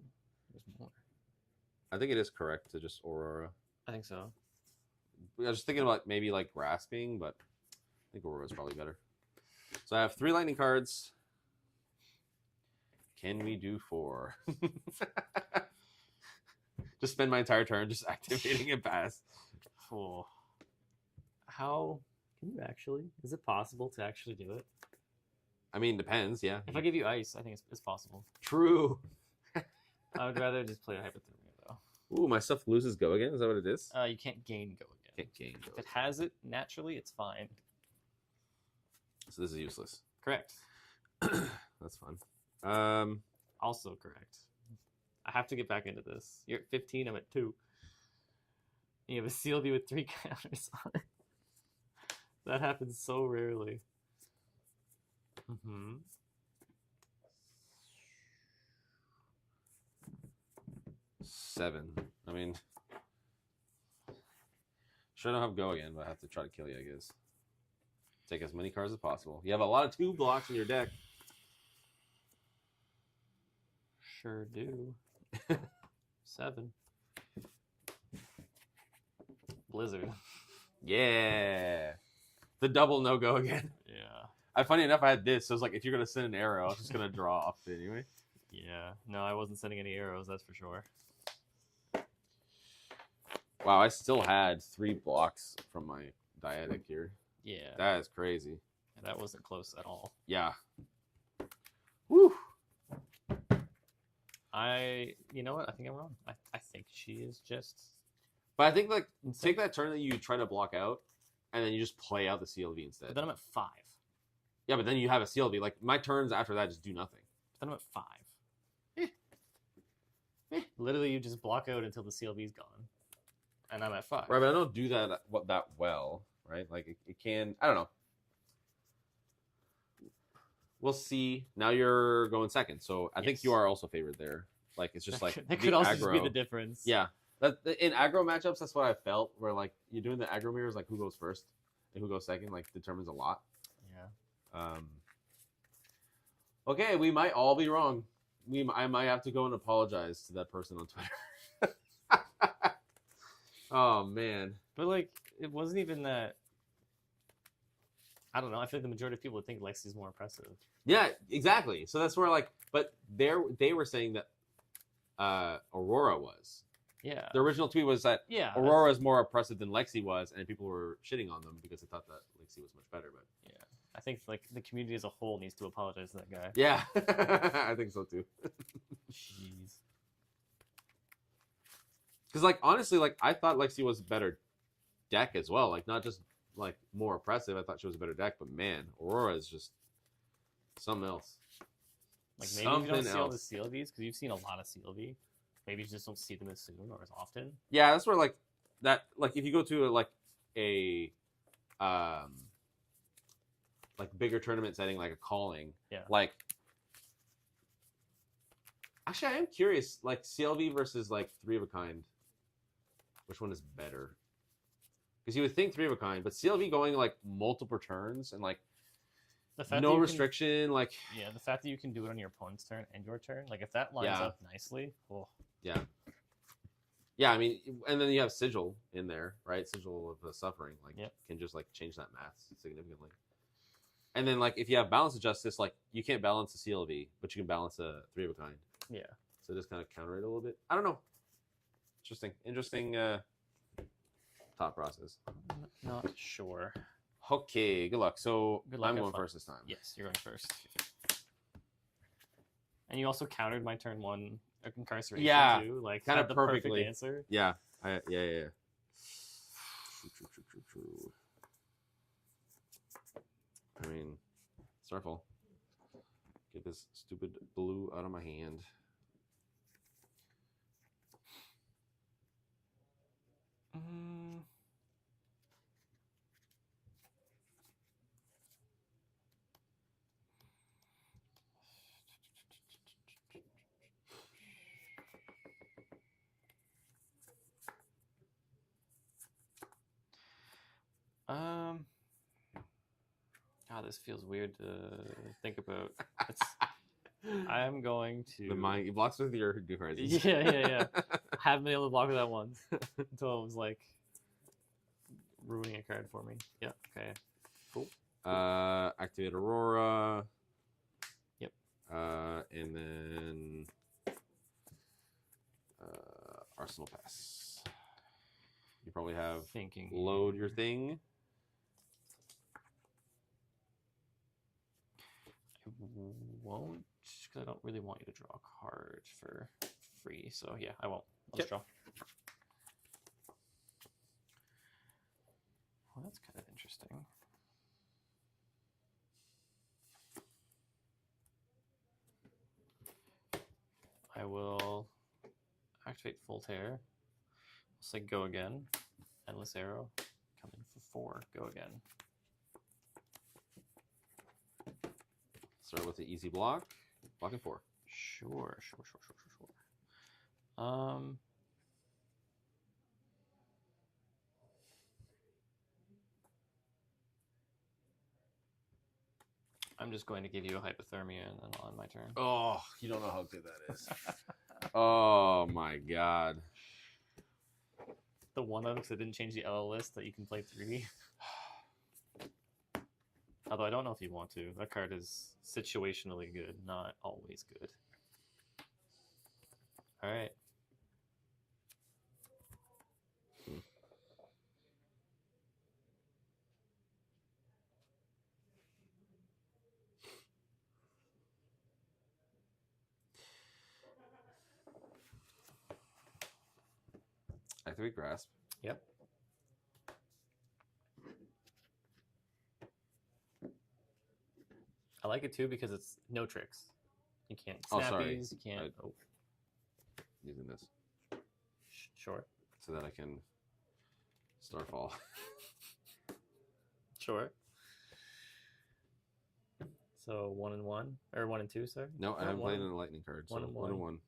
there's more. I think it is correct to just Aurora. I think so. I was just thinking about maybe like grasping, but I think Aurora is probably better. So I have 3 lightning cards. Can we do 4? Just spend my entire turn just activating it past. Oh. How can you actually? Is it possible to actually do it? I mean, depends, yeah. If I give you ice, I think it's possible. True. I would rather just play a hypothermia though. Ooh, my stuff loses go again? Is that what it is? You can't gain go again. Can't gain go If it has it naturally, it's fine. So this is useless. Correct. That's fun. Also correct. I have to get back into this. You're at 15, I'm at 2. You have a CLB with 3 counters on it. That happens so rarely. 7. I mean, sure, I don't have go again, but I have to try to kill you, I guess. Take as many cards as possible. You have a lot of 2 blocks in your deck. Sure do. 7. Blizzard. Yeah. The double no-go again. Yeah. Funny enough, I had this, so it's like, if you're going to send an arrow, I was just going to draw off it anyway. Yeah. No, I wasn't sending any arrows, that's for sure. Wow, I still had 3 blocks from my dyadic here. Yeah. That is crazy. And that wasn't close at all. Yeah. Woo. You know what? I think I'm wrong. I think she is just... But I think, like, take that turn that you try to block out, and then you just play out the CLV instead. But then I'm at 5. Yeah, but then you have a CLV. Like, my turns after that just do nothing. But then I'm at 5. Literally, you just block out until the CLV's gone. And I'm at 5. Right, but I don't do that well, right? Like, it can... I don't know. We'll see. Now you're going second, so I think you are also favored there. Like, it's just like... that could also just be the difference. Yeah. In aggro matchups, that's what I felt, where, like, you're doing the aggro mirrors, like, who goes first and who goes second, like, determines a lot. Yeah. Okay, we might all be wrong. I might have to go and apologize to that person on Twitter. Oh, man. But, like, it wasn't even that... I don't know. I feel like the majority of people would think Lexi's more impressive. Yeah, exactly. So that's where, like... But they were saying that Aurora was. Yeah. The original tweet was that Aurora is more oppressive than Lexi was, and people were shitting on them because they thought that Lexi was much better. But yeah, I think like the community as a whole needs to apologize to that guy. Yeah, I think so too. Jeez. Because like honestly, like I thought Lexi was a better deck as well. Like not just like more oppressive. I thought she was a better deck, but man, Aurora is just something else. Like maybe you don't see all the CLVs because you've seen a lot of CLV. Maybe you just don't see them as soon or as often. Yeah, that's where like that like if you go to like bigger tournament setting like a calling, like actually I am curious like CLV versus like 3 of a kind, which one is better? Because you would think 3 of a kind, but CLV going like multiple turns and like no restriction, like the fact that you can do it on your opponent's turn and your turn, like if that lines up nicely, I mean, and then you have Sigil in there, right? Sigil of the Suffering, like can just like change that math significantly. And then like if you have Balance of Justice, like you can't balance a CLV, but you can balance a 3 of a kind. Yeah. So just kind of counter it a little bit. I don't know. Interesting thought process. Not sure. Okay, good luck. So good luck, I'm going first this time. Yes, you're going first. And you also countered my turn 1 incarceration too. Like kind of the perfectly. Perfect answer. Yeah. True. I mean, Starfall. Get this stupid blue out of my hand. God, this feels weird to think about. It's, I'm going to. The mind it blocks with your new horizons. Yeah. I haven't been able to block with that once until it was like ruining a card for me. Yeah. Okay. Cool. Activate Aurora. Yep. And then Arsenal pass. You probably have Thinking. load your thing. I won't, because I don't really want you to draw a card for free. So yeah, I won't. I'll just draw. Well, that's kind of interesting. I will activate Full Tear. I'll say go again. Endless Arrow. Come in for 4. Go again. Start with the easy block. Blocking 4. Sure. I'm just going to give you a hypothermia and then I'll end my turn. Oh, you don't know how good that is. Oh my god. The one of because I didn't change the LL list that you can play 3. Although I don't know if you want to. That card is situationally good, not always good. All right. Activate Grasp. Yep. I like it too because it's no tricks. You can't snappies. Oh, sorry. You can't. Using this. Sure. So that I can Starfall. Sure. So 1 and 1 or 1 and 2, sorry. No, I haven't played in a lightning card. So 1 and 1.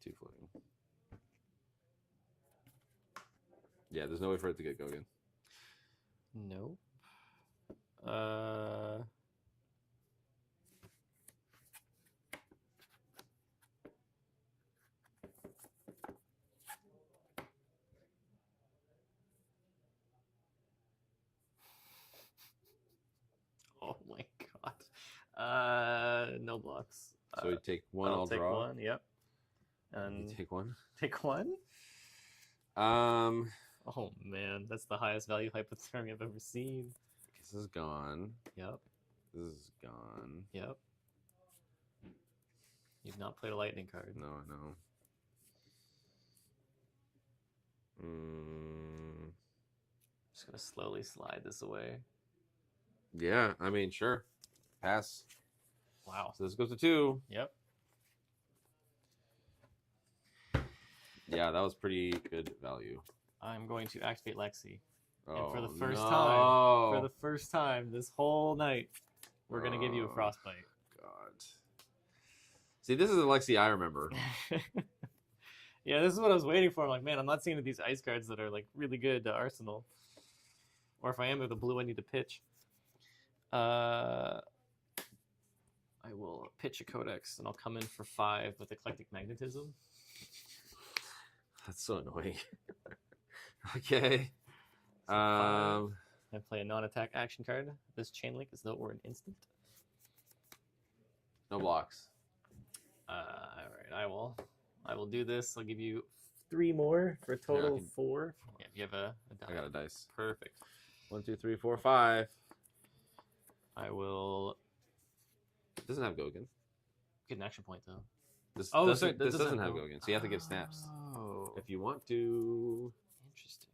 2 floating. Yeah, there's no way for it to get Gogan. Nope. Oh my god. No blocks. So you take 1, I'll take draw. 1, yep. And you take 1? Take 1? Oh man, that's the highest value hypothermia I've ever seen. This is gone. Yep. This is gone. Yep. You've not played a lightning card. No, I know. Just gonna slowly slide this away. Yeah, I mean, sure. Pass. Wow. So this goes to 2. Yep. Yeah, that was pretty good value. I'm going to activate Lexi. Oh, And for the first time this whole night, we're going to give you a frostbite. God. See, this is the Lexi I remember. Yeah, this is what I was waiting for. I'm like, man, I'm not seeing these ice cards that are like really good to Arsenal. Or if I am with the blue, I need to pitch. I will pitch a Codex, and I'll come in for 5 with Eclectic Magnetism. That's so annoying. Okay. I play a non-attack action card. This chain link as though it were an instant. No blocks. All right, I will do this. I'll give you 3 more for a total of 4. Yeah, you have a die. I got a dice. Perfect. 1, 2, 3, 4, 5. I will It doesn't have Gogan. get an action point though. This Oh, doesn't, sorry, that this doesn't doesn't have go. Gogan, so you have to give snaps. Oh, If you want to. interesting.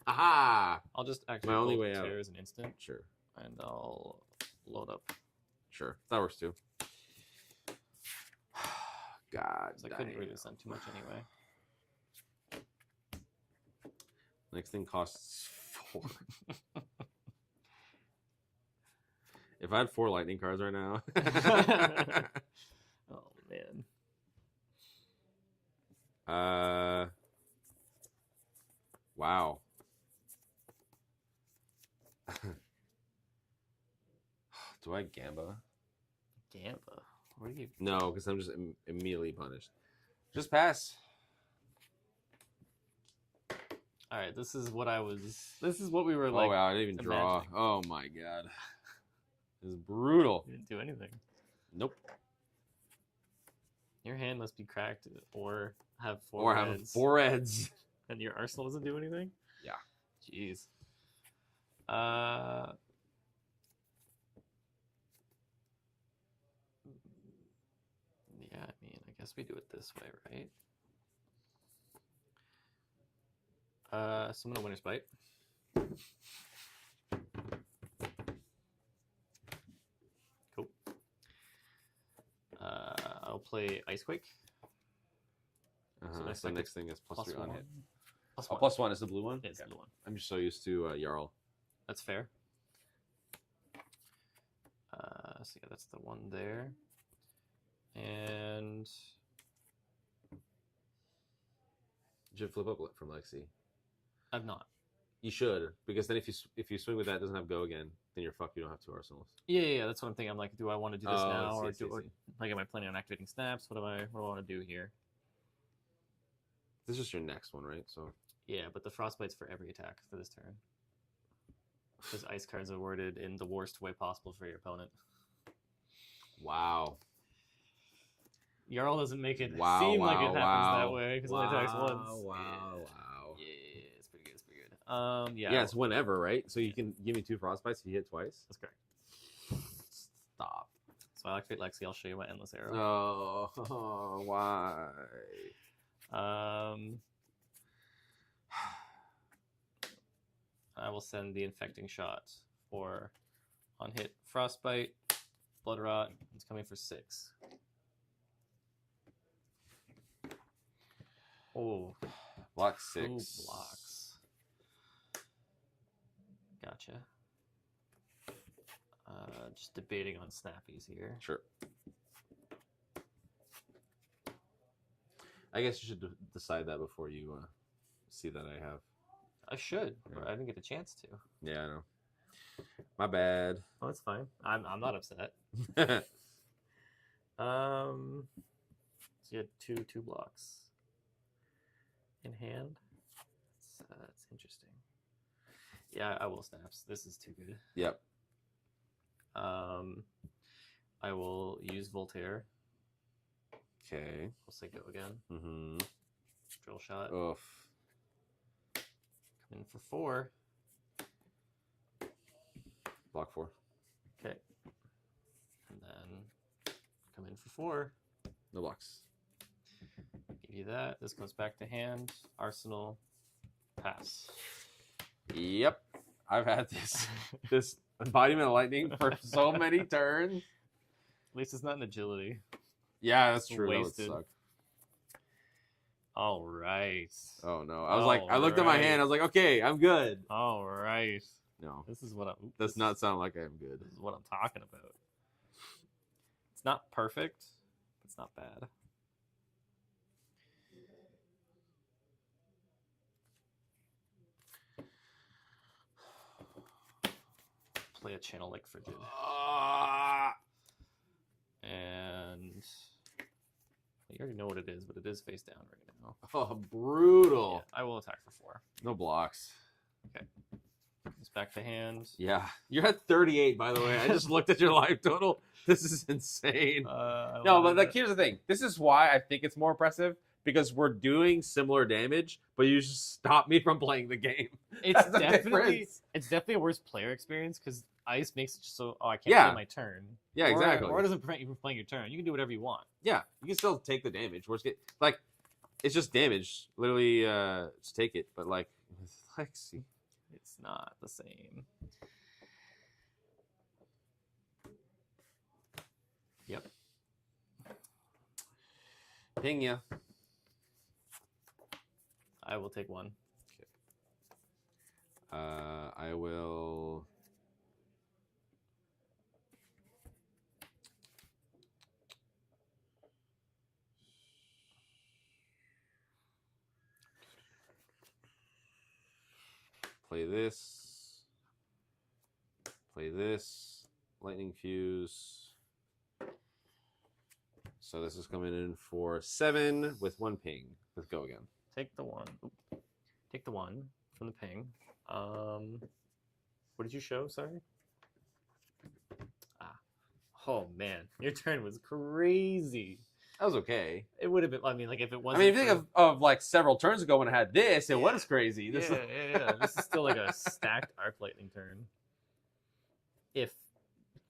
Aha! I'll just activate My only both way out. tears an instant, Sure. and I'll load up. Sure. That works too. God. 'Cause I couldn't really send too much anyway. Next thing costs 4. If I had 4 lightning cards right now. Oh man. Wow. Do I Gamba? Gamba. What are you? No, because I'm just immediately punished. Just pass. All right, this is what I was. This is what we were Oh like. wow, I didn't even draw. imagining. Oh my god, this is brutal. You didn't do anything. Nope. Your hand must be cracked or have four Or have reds. 4 reds. And your arsenal doesn't do anything? Yeah. Jeez. Yeah, I mean, I guess we do it this way, right? So I'm gonna Winter's Bite. Cool. I'll play Icequake. So next thing is +3 on hit. Plus Oh, one. +1 is the blue one? It's the blue one. I'm just so used to Jarl. That's fair. So yeah, that's the one there. And You should flip up from Lexi. I've not. You should, because then if you swing with that, it doesn't have go again, then you're fucked. You don't have 2 arsenals. Yeah, that's what I'm thinking. I'm like, do I want to do this now, I or see, I or see. like, am I planning on activating snaps? What do I want to do here? This is your next one, right? So Yeah, but the frostbite's for every attack for this turn. Because ice cards are worded in the worst way possible for your opponent. wow. Jarl doesn't make it Wow, seem like wow, it happens wow. that way because it only attacks once. Wow, yeah. wow. Yeah, it's pretty good. It's pretty good. Yeah. Yeah, it's whenever, right? So you can give me 2 frostbites if you hit twice. That's correct. Stop. So I activate Lexi. I'll show you my endless arrow. Oh, why? I will send the infecting shot for on hit frostbite, blood rot. It's coming for 6. Oh, Block 2 6. blocks. Gotcha. Just debating on snappies here. Sure. I guess you should decide that before you see that I have. I should, Yeah. but I didn't get a chance to. Yeah, I know. My bad. Oh, that's fine. I'm not upset. So you had two blocks in hand. That's interesting. Yeah, I will snaps. This is too good. Yep. I will use Voltaire. Okay. I'll say go again. Mm-hmm. Drill shot. Oof. Come in for 4. Block 4. Okay. And then come in for 4. No blocks. Give you that. This goes back to hand. Arsenal. Pass. Yep. I've had this embodiment of lightning for so many turns. At least it's not an agility. Yeah, that's It's true. wasted. That would suck. All right. Oh no. I was like, I looked at my Alright. hand, I was like, okay, I'm good. All right. No. This is what I'm. Does not sound like I'm good. This is what I'm talking about. It's not perfect. But it's not bad. Play a channel like Frigid. And you already know what it is, but it is face down right now. Oh, brutal. Yeah, I will attack for 4. No blocks. It's back to hand. Yeah. You're at 38, by the way. I just looked at your life total. This is insane. No, but like, here's the thing. This is why I think it's more impressive, because we're doing similar damage, but you just stop me from playing the game. it's That's the definitely difference. it's definitely a worse player experience because ice makes it so I can't Yeah. play my turn. Yeah, Or- exactly. Or it doesn't prevent you from playing your turn. You can do whatever you want. Yeah, you can still take the damage. Like, it's just damage. Literally, just take it. But like, with Lexi. It's not the same. Yep. Ping ya. I will take 1. I will. Play this. Play this. Lightning Fuse. So this is coming in for 7 with 1 ping. Let's go again. Take the 1. Take the 1 from the ping. What did you show? Sorry. Oh man, your turn was crazy. That was okay. It would have been. I mean, like if it wasn't. I mean, if you think of like several turns ago when I had this, it was crazy. This yeah. This is still like a stacked Arc Lightning turn. If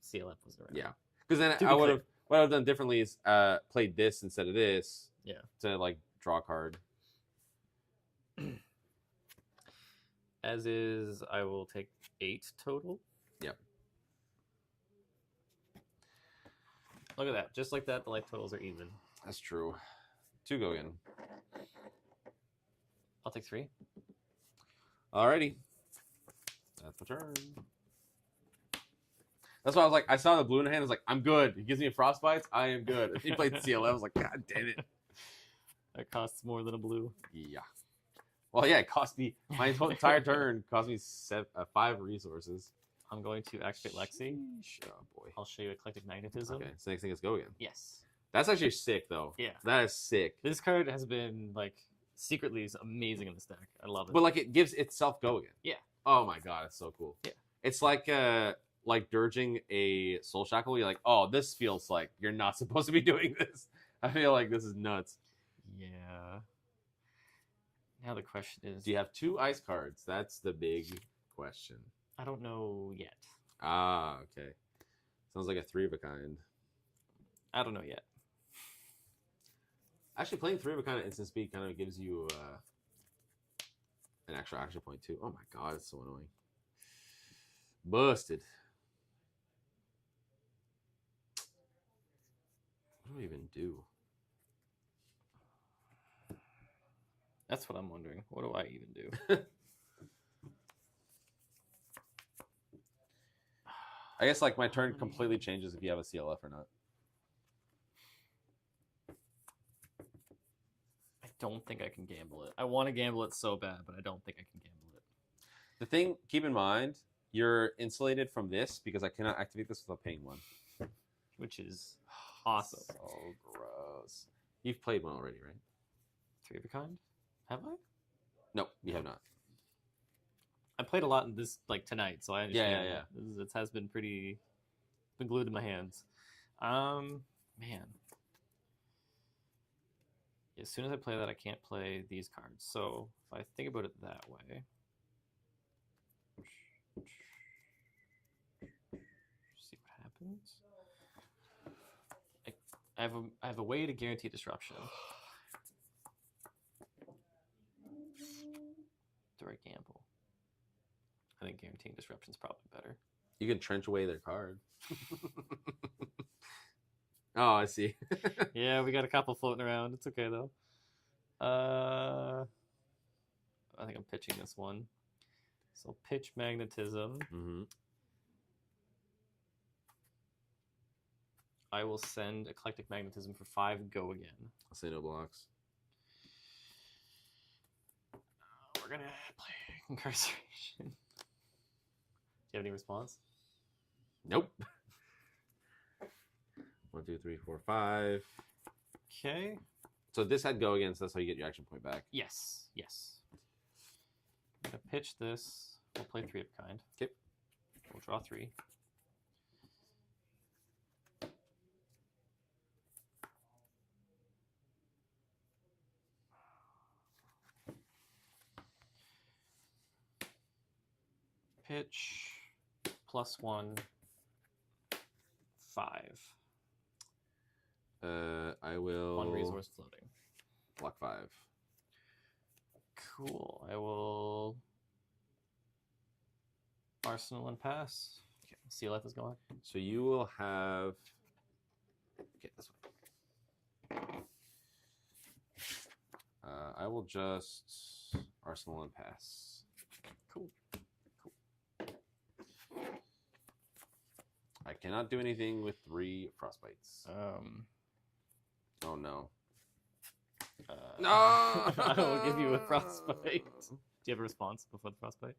CLF was around. Yeah, because then To I be would clear. have. What I've done differently is played this instead of this. Yeah. To like draw a card. As is, I will take 8 total. Yep. Look at that. Just like that, the life totals are even. That's true. 2 go again. I'll take 3. Alrighty. That's my turn. That's why I was like, I saw the blue in the hand. I was like, I'm good. He gives me a frostbites. I am good. He played CLF. I was like, God damn it. That costs more than a blue. Yeah. Well, yeah, it cost me, my entire turn cost me 5 resources. I'm going to activate Lexi. Sheesh. Oh, boy. I'll show you Eclectic Magnetism. Okay, so next thing is go again. Yes. That's actually sick, though. Yeah. That is sick. This card has been, like, secretly is amazing in this deck. I love it. But, like, it gives itself go again. Yeah. Oh, my God. It's so cool. Yeah. It's like dirging a Soul Shackle. You're like, oh, this feels like you're not supposed to be doing this. I feel like this is nuts. Yeah. Now the question is... Do you have 2 ice cards? That's the big question. I don't know yet. Ah, okay. Sounds like a 3 of a kind. I don't know yet. Actually, playing 3 of a kind of instant speed kind of gives you an extra action point, too. Oh, my God. It's so annoying. Busted. What do I even do? That's what I'm wondering. What do I even do? I guess like my turn completely changes if you have a CLF or not. I don't think I can gamble it. I want to gamble it so bad, but I don't think I can gamble it. The thing, keep in mind, you're insulated from this because I cannot activate this without paying 1. Which is awesome. So gross. You've played 1 already, right? 3 of a kind? Have I? No, you have not. I played a lot in this like tonight, so I understand. Yeah. It has been pretty been glued to my hands. Man. As soon as I play that, I can't play these cards. So if I think about it that way. See what happens. I have a way to guarantee disruption. Do I gamble? I think guaranteeing disruption is probably better. You can trench away their card. Oh, I see. Yeah, we got a couple floating around. It's okay though. I think I'm pitching this one. So pitch magnetism. Mm-hmm. I will send eclectic magnetism for 5. Go again. I'll say no blocks. We're gonna play incarceration. Do you have any response? Nope. 1, 2, 3, 4, 5. Okay. So this had go again, so that's how you get your action point back. Yes. I'm gonna pitch this. We'll play 3 of a kind. Okay. We'll draw 3. Pitch +1 5. I will 1 resource floating. block 5. Cool. I will arsenal and pass. Okay. CLF is going. So you will have. Okay, this one. I will just arsenal and pass. Cool. I cannot do anything with 3 frostbites. Oh no. No! I will give you a frostbite. Do you have a response before the frostbite?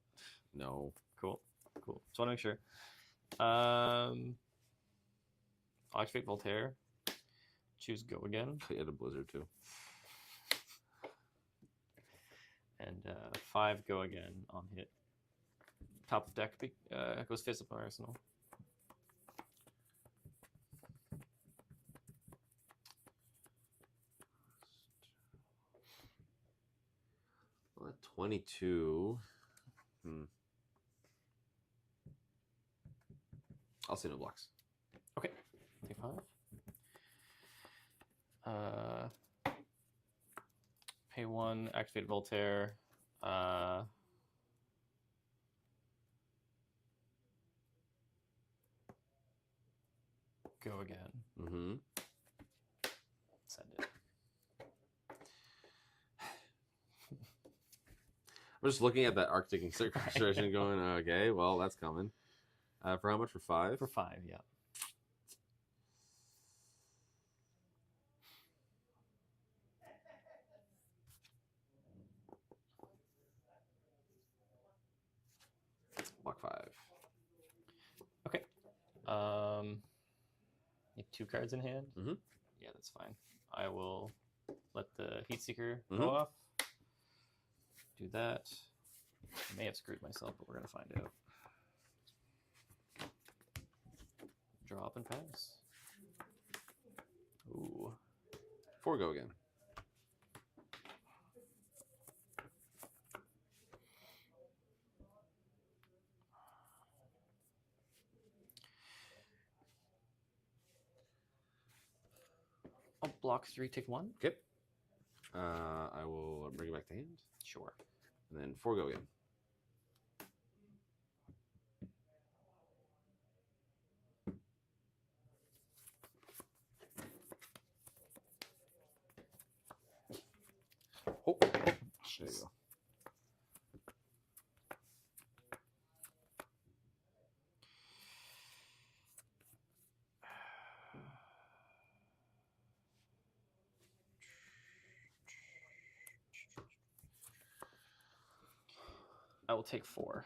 No. Cool. Just want to make sure. I'll activate Voltaire. Choose go again. He had a blizzard too. And 5 go again on hit. Top of deck goes face up on arsenal. Well, at 22. I'll say no blocks. Okay. Take 5. Pay 1, activate Voltaire. Go again. Mm-hmm. Send it. I'm just looking at that Arctic situation going, okay, well, that's coming. For how much? For 5? For 5, yeah. Block 5. Okay. You have 2 cards in hand? Mm-hmm. Yeah, that's fine. I will let the Heat Seeker Mm-hmm. go off. Do that. I may have screwed myself, but we're going to find out. Draw up and pass. Ooh. 4 go again. I'll block 3, take 1. Okay. I will bring it back to hand. Sure. And then 4 go again. Oh, there you go. I will take 4.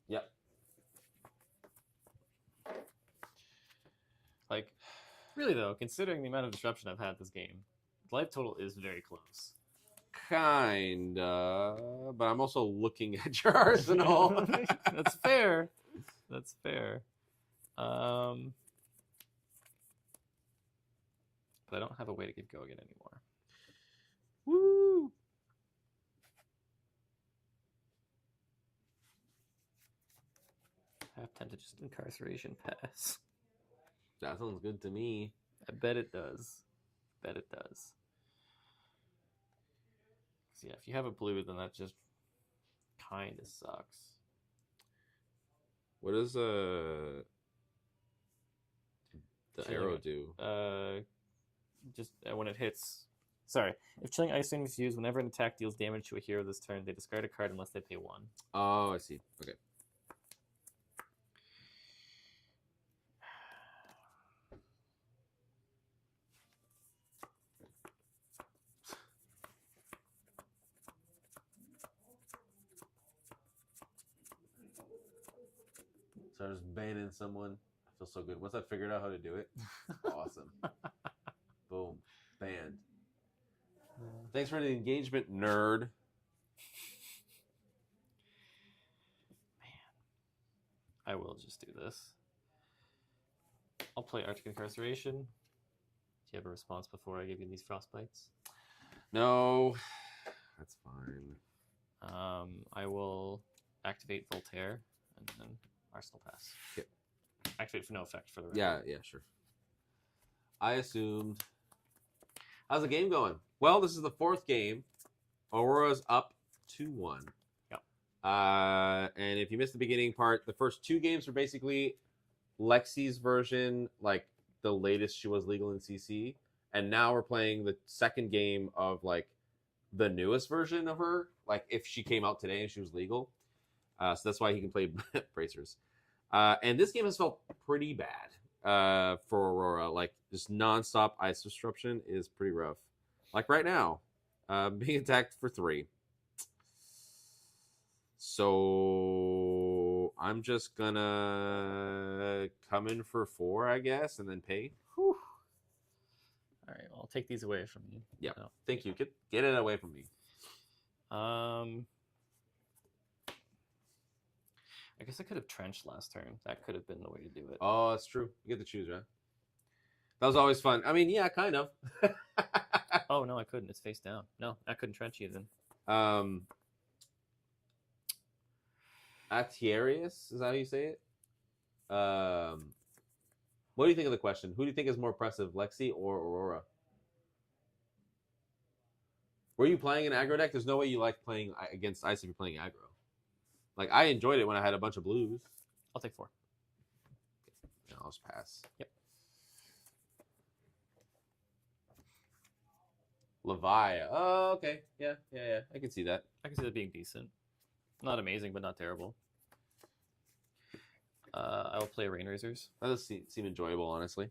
Yep. Like, really though, considering the amount of disruption I've had this game, life total is very close. Kinda, but I'm also looking at your arsenal. That's fair. That's fair. But I don't have a way to get go again anymore. Woo! I have time to just incarceration pass. That sounds good to me. I bet it does. Bet it does. So yeah, if you have a blue, then that just kind of sucks. What does the arrow do? Just when it hits. Sorry, if Chilling Ice Storm is used, whenever an attack deals damage to a hero this turn, they discard a card unless they pay 1. Oh, I see. Okay. So I was banning someone. I feel so good. Once I figured out how to do it, awesome. Boom. Banned. Thanks for the engagement, nerd. I will just do this. I'll play Arctic Incarceration. Do you have a response before I give you these frostbites? No, that's fine. I will activate Voltaire and then Arsenal Pass. Yep. Activate for no effect for the record. Yeah, sure. I assumed. How's the game going? Well, this is the 4th game. Aurora's up 2-1. Yep. And if you missed the beginning part, the first 2 games were basically Lexi's version, like the latest she was legal in CC. And now we're playing the second game of like the newest version of her, like if she came out today and she was legal. So that's why he can play bracers. And this game has felt pretty bad for Aurora. Like just nonstop ice disruption is pretty rough. Like right now, being attacked for 3. So I'm just gonna come in for 4, I guess, and then pay. Whew. All right, well, I'll take these away from you. Yeah. So, Thank you. Get it away from me. I guess I could have trenched last turn. That could have been the way to do it. Oh, that's true. You get to choose, right? That was always fun. I mean, yeah, kind of. Oh no, I couldn't. It's face down. No, I couldn't trench you then. Atierius, is that how you say it? What do you think of the question? Who do you think is more oppressive, Lexi or Aurora? Were you playing an aggro deck? There's no way you like playing against ice if you're playing aggro. Like, I enjoyed it when I had a bunch of blues. I'll take 4. Yeah, I'll just pass. Yep. Levi. Oh, okay. Yeah. I can see that. I can see that being decent. Not amazing, but not terrible. I will play Rain Razors. That does seem enjoyable, honestly.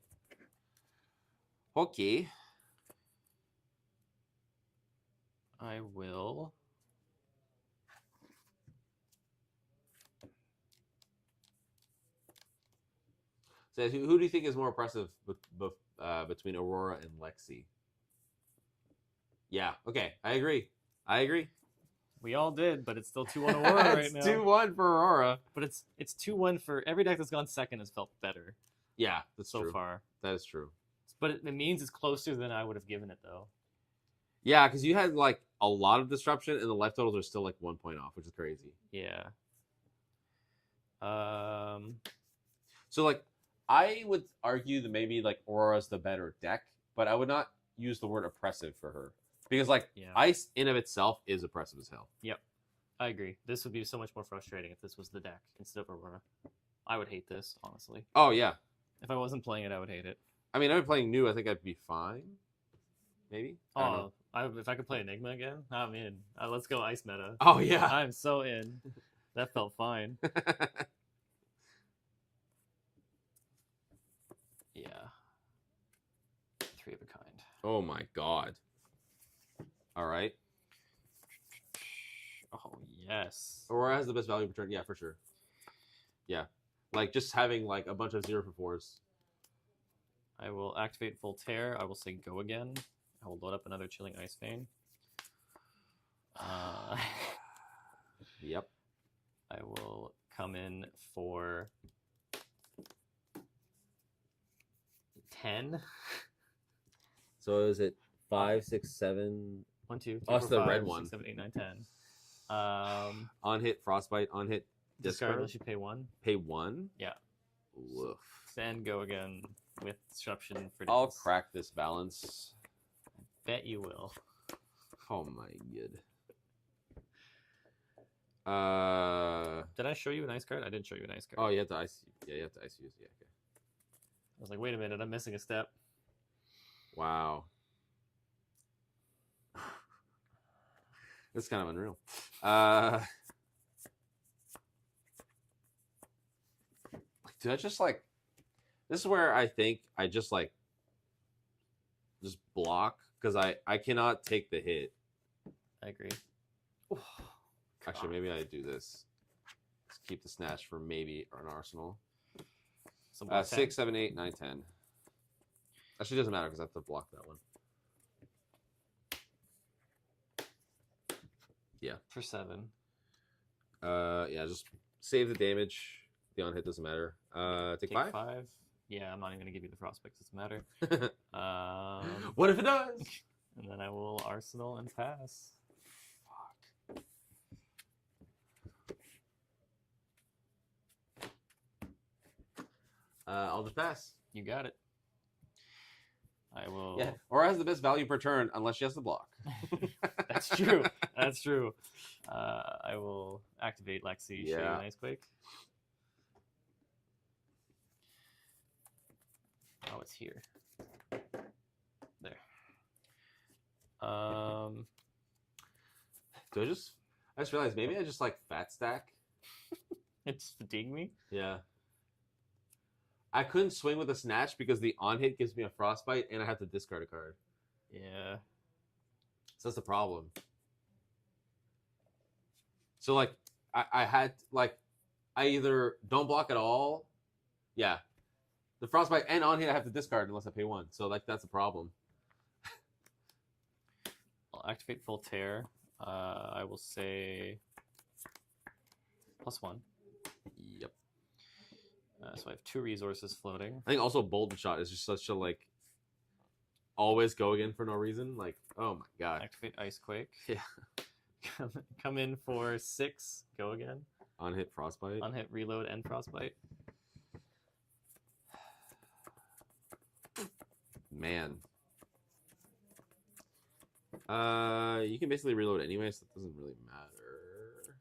Okay. I will. So, who do you think is more oppressive between Aurora and Lexi? Yeah. Okay. I agree. We all did, but it's still 2-1 Aurora right now. It's 2-1 for Aurora. But it's 2-1 for every deck that's gone second has felt better. Yeah, that's so true. far. That is true. But it means it's closer than I would have given it, though. Yeah, because you had like a lot of disruption, and the life totals are still like 1 point off, which is crazy. Yeah. So like, I would argue that maybe like Aurora's the better deck, but I would not use the word oppressive for her because like ice in of itself is oppressive as hell. Yep, I agree. This would be so much more frustrating if this was the deck instead of Aurora. I would hate this, honestly. Oh yeah. If I wasn't playing it, I would hate it. I mean, I'm playing new. I think I'd be fine. Maybe. If I could play Enigma again, I'm in. Let's go ice meta. Oh yeah. I'm so in. That felt fine. Yeah. 3 of a kind. Oh my god. All right. Oh yes. Aurora has the best value per turn. Yeah, for sure. Yeah. Like just having like a bunch of 0 for 4s. I will activate Voltaire. I will say go again. I will load up another Chilling Ice Vein. Yep. I will come in for 10. So is it 5, 6, 7? 1, 2, 3, Oh, it's 4, the 5, red 6, one. 7, 8, 9, 10. On hit Frostbite, on hit discard discard. unless you pay 1. Pay 1? Yeah. Woof. Then go again with disruption for I'll days. crack this balance. Bet you will. Oh my god. Did I show you an ice card? I didn't show you an ice card. Oh, you have to ice. Yeah, you have to ice use. Yeah, okay. I was like, wait a minute, I'm missing a step. Wow. That's kind of unreal. Dude, I just like. This is where I think I just like. Just block because I cannot take the hit. I agree. Actually, maybe I do this. Let's keep the snatch for maybe an arsenal. 6, 7, 8, 9, 10. Actually, it doesn't matter because I have to block that one. Yeah. For 7. Yeah, just save the damage. The on hit doesn't matter. Take 5? 5. Yeah, I'm not even gonna give you the frostbite. Doesn't matter. What if it does? And then I will arsenal and pass. Fuck. I'll just pass. You got it. I will. Yeah, or has the best value per turn unless she has to block. That's true. That's true. I will activate Lexi. Yeah. Shade Icequake. Oh, it's here. There. Do I just realized maybe I just like fat stack. It's fatigued me. Yeah. I couldn't swing with a snatch because the on hit gives me a frostbite and I have to discard a card. Yeah. So that's the problem. So like I had like I either don't block at all. Yeah. The frostbite and on hit I have to discard unless I pay 1. So like that's a problem. I'll activate Voltaire. I will say +1. Yep. So I have 2 resources floating. I think also Bolden Shot is just such a like always go again for no reason. Like, oh my god. Activate Ice Quake. Yeah. Come in for 6. Go again. On hit frostbite. On hit reload and frostbite. Man. You can basically reload anyway, so it doesn't really matter.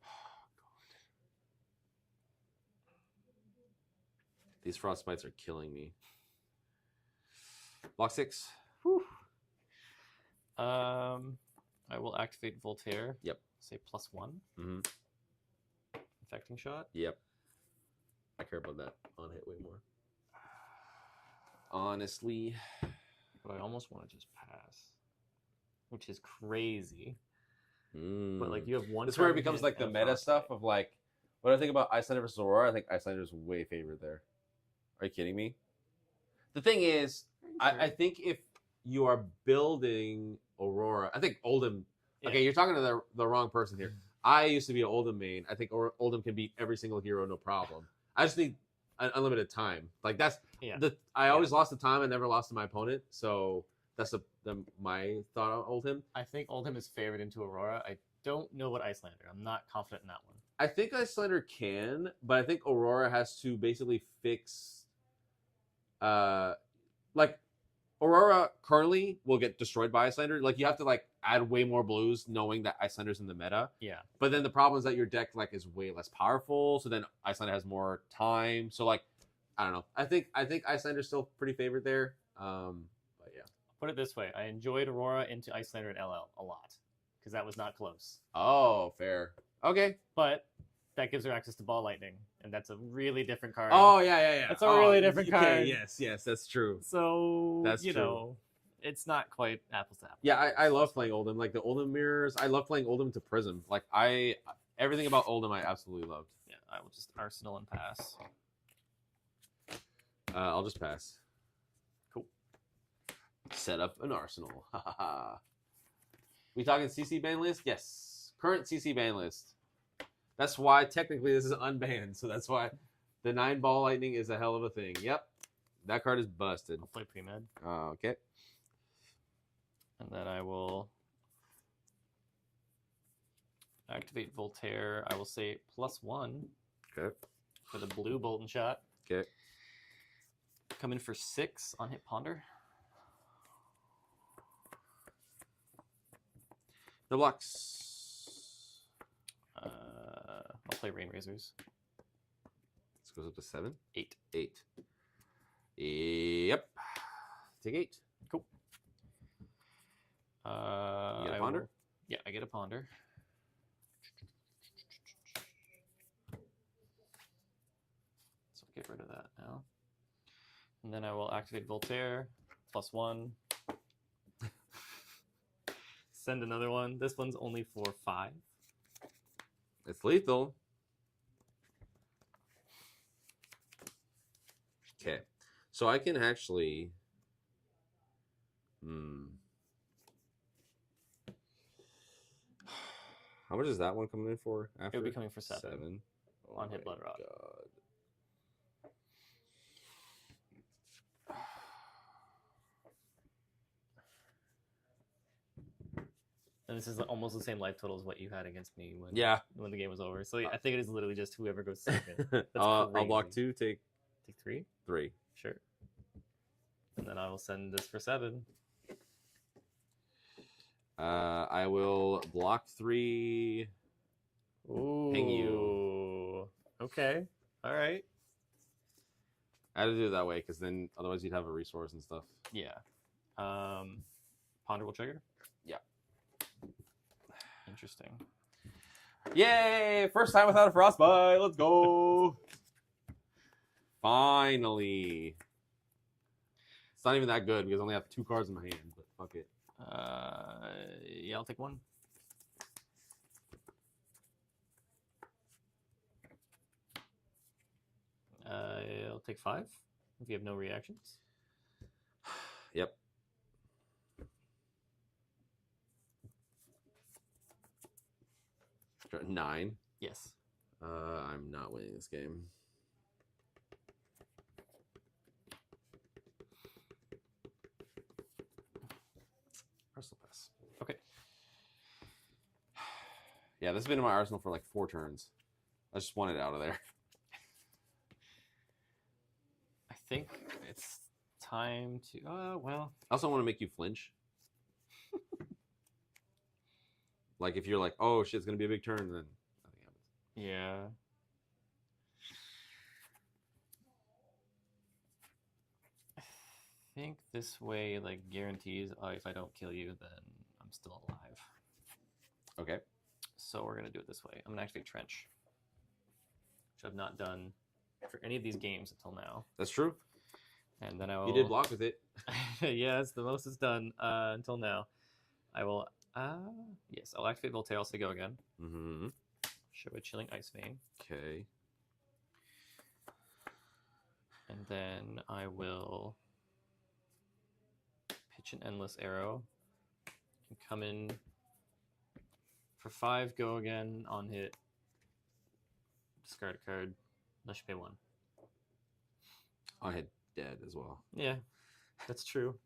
Oh, God. These frostbites are killing me. Block 6. Whew. I will activate Voltaire. Yep. Say +1. Mm-hmm. Infecting Shot. Yep. I care about that on hit way more. Honestly. But I almost want to just pass. Which is crazy. Mm. But like you have one. This is where it becomes like the meta stuff of like what I think about Icelander versus Aurora. I think Icelander is way favored there. Are you kidding me? The thing is, I think if you are building Aurora, I think Oldhim. Yeah. Okay, you're talking to the wrong person here. I used to be an Oldhim main. I think Oldhim can beat every single hero, no problem. I just need unlimited time. Like that's I always lost the time. I never lost to my opponent. So that's my thought on Oldhim. I think Oldhim is favored into Aurora. I don't know what Icelander. I'm not confident in that one. I think Icelander can, but I think Aurora has to basically fix. Like Aurora currently will get destroyed by Icelander. Like you have to like add way more blues, knowing that Icelander's in the meta. Yeah. But then the problem is that your deck like is way less powerful. So then Icelander has more time. So like, I don't know. I think Icelander's still pretty favored there. But yeah. Put it this way: I enjoyed Aurora into Icelander and LL a lot because that was not close. Oh, fair. Okay. But that gives her access to Ball Lightning, and that's a really different card. Oh yeah. That's a really different card. Yes, that's true. So that's you true. know, it's not quite apples to apples. Yeah, I love playing Oldhim. Like the Oldhim mirrors, I love playing Oldhim to Prism. Like everything about Oldhim I absolutely loved. Yeah, I will just Arsenal and pass. I'll just pass. Cool. Set up an Arsenal. We talking CC ban list? Yes. Current CC ban list. That's why technically this is unbanned. So that's why the 9 Ball Lightning is a hell of a thing. Yep. That card is busted. I'll play pre-med. Okay. And then I will activate Voltaire. I will say +1. Okay. For the blue Bolton Shot. Okay. Come in for 6 on hit Ponder. The blocks. I'll play Rain Razors. This goes up to 7. 8. 8. Yep. Take 8. Cool. You get a Ponder? Yeah, I get a Ponder. So get rid of that now. And then I will activate Voltaire. +1. Send another one. This one's only for 5. It's lethal. Okay. So I can actually... How much is that one coming in for after? It would be coming for 7. 7. Oh on hit Blood Rot. God. And this is almost the same life total as what you had against me when the game was over. So I think it is literally just whoever goes second. I'll block 2, take 3? 3. Sure. And then I will send this for 7. I will block 3. Ooh. Ping you. Okay. All right. I had to do it that way because then otherwise you'd have a resource and stuff. Yeah. Ponder will trigger? Yeah. Interesting. Yay! First time without a frostbite. Let's go. Finally. It's not even that good because I only have 2 cards in my hand, but fuck it. Yeah, I'll take 1. I'll take 5 if you have no reactions. Yep. Draw 9. Yes. I'm not winning this game. Arsenal pass. Okay. Yeah, this has been in my arsenal for like 4 turns. I just want it out of there. I think it's time to. Well. I also want to make you flinch. Like if you're like, oh shit, it's gonna be a big turn, then nothing happens. Yeah. I think this way like guarantees if I don't kill you, then I'm still alive. Okay. So we're gonna do it this way. I'm gonna activate Trench, which I've not done for any of these games until now. That's true. And then I will. You did block with it. Yeah, it's the most it's done until now. I will. Yes, I'll activate Voltaire's to go again. Mm-hmm. Show a Chilling Ice Vein. Okay. And then I will pitch an Endless Arrow and come in for 5, go again on hit. Discard a card. Unless you pay 1. I had dead as well. Yeah, that's true.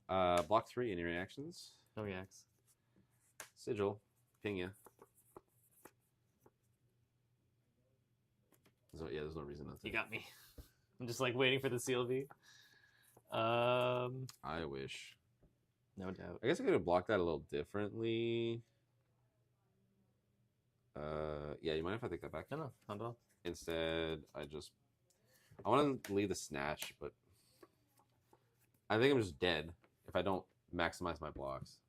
Block 3. Any reactions? No reacts. Sigil. Ping ya. So yeah, there's no reason not to. You got me. I'm just like waiting for the CLV. I wish. No doubt. I guess I could have blocked that a little differently. Yeah, you mind if I take that back? No, not at all. Instead, I want to leave the snatch, but I think I'm just dead if I don't maximize my blocks.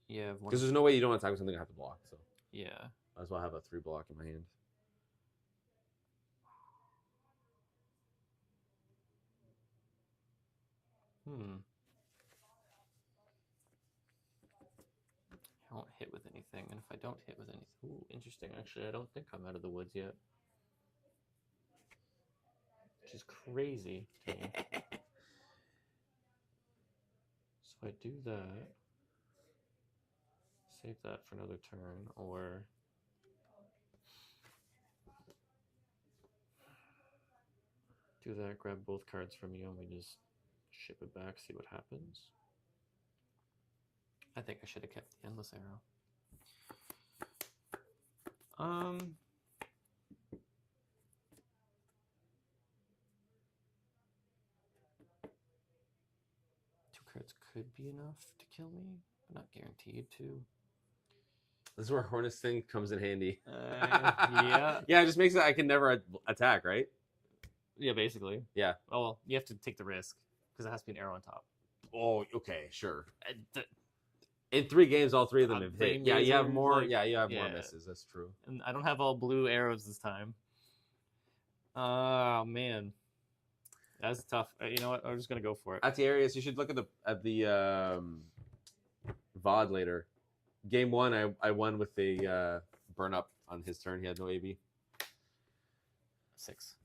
Yeah, because there's no way you don't attack with something I have to block. So yeah, might as well have a 3 block in my hand. I won't hit with anything, and if I don't hit with anything, ooh, interesting. Actually, I don't think I'm out of the woods yet, which is crazy to me. So I do that, save that for another turn, or do that, grab both cards from you, and we just ship it back, see what happens. I think I should have kept the Endless Arrow. 2 cards could be enough to kill me, but not guaranteed to. This is where Hornet's thing comes in handy. Yeah. Yeah, it just makes it I can never attack, right? Yeah, basically. Yeah. Oh, well, you have to take the risk because it has to be an arrow on top. Oh, okay, sure. In 3 games, all 3 of them have hit. Yeah, you have more. Like, yeah, you have more misses. That's true. And I don't have all blue arrows this time. Oh man, that's tough. You know what? I'm just gonna go for it. Atiarius, you should look at the VOD later. Game 1, I won with the burn up on his turn. He had no AB. 6.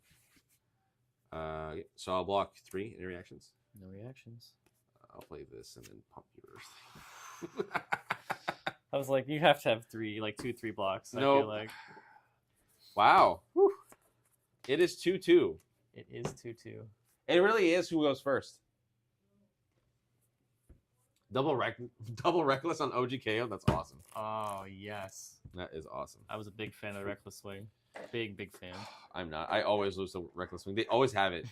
So I'll block 3. Any reactions? No reactions. I'll play this and then pump yours. I was like, you have to have 3, like 2-3 blocks. No. I feel like. Wow. Whew. It is 2-2. It is 2-2. It really is who goes first. Double reckless on OGKO. That's awesome. Oh yes. That is awesome. I was a big fan of the Reckless Swing. Big fan. I'm not. I always lose the reckless swing. They always have it.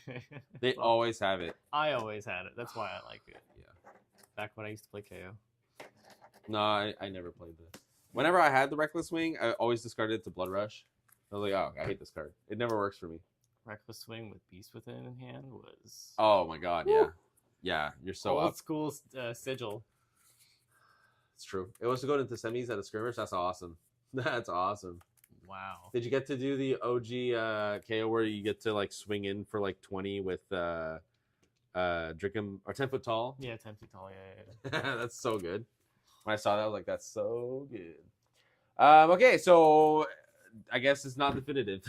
They always have it. I always had it. That's why I like it. Yeah. Back when I used to play KO. No, I never played this. Whenever I had the reckless swing, I always discarded it to Blood Rush. I was like, oh, I hate this card. It never works for me. Reckless Swing with Beast Within in hand was. Oh my god, yeah, yeah. You're so old up. school Sigil. It's true. It was to go into semis at a skirmish. That's awesome. That's awesome. Wow. Did you get to do the OG KO where you get to like swing in for like 20 with Drickum or 10 foot tall? Yeah, 10 feet tall. Yeah. That's so good. When I saw that, I was like, that's so good. Okay, so I guess it's not definitive.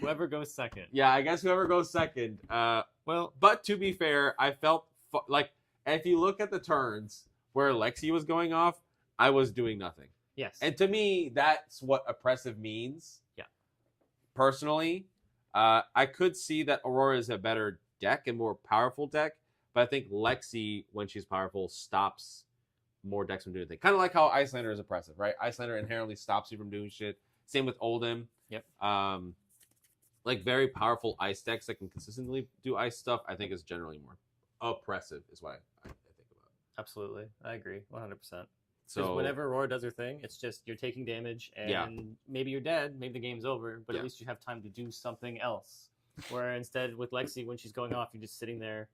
Whoever goes second. Yeah, I guess whoever goes second. Well, But to be fair, I felt like if you look at the turns where Lexi was going off, I was doing nothing. yes. And to me, that's what oppressive means. Yeah. Personally, I could see that Aurora is a better deck and more powerful deck, but I think Lexi, when she's powerful, stops more decks from doing things. Kind of like how Icelander is oppressive, right? Icelander inherently stops you from doing shit. Same with Oldhim. Yep. Like very powerful ice decks that can consistently do ice stuff, I think is generally more oppressive, is what I think about. Absolutely. I agree. 100%. So whenever Aurora does her thing, it's just you're taking damage and maybe you're dead, maybe the game's over, but at least you have time to do something else. Where instead with Lexi, when she's going off, you're just sitting there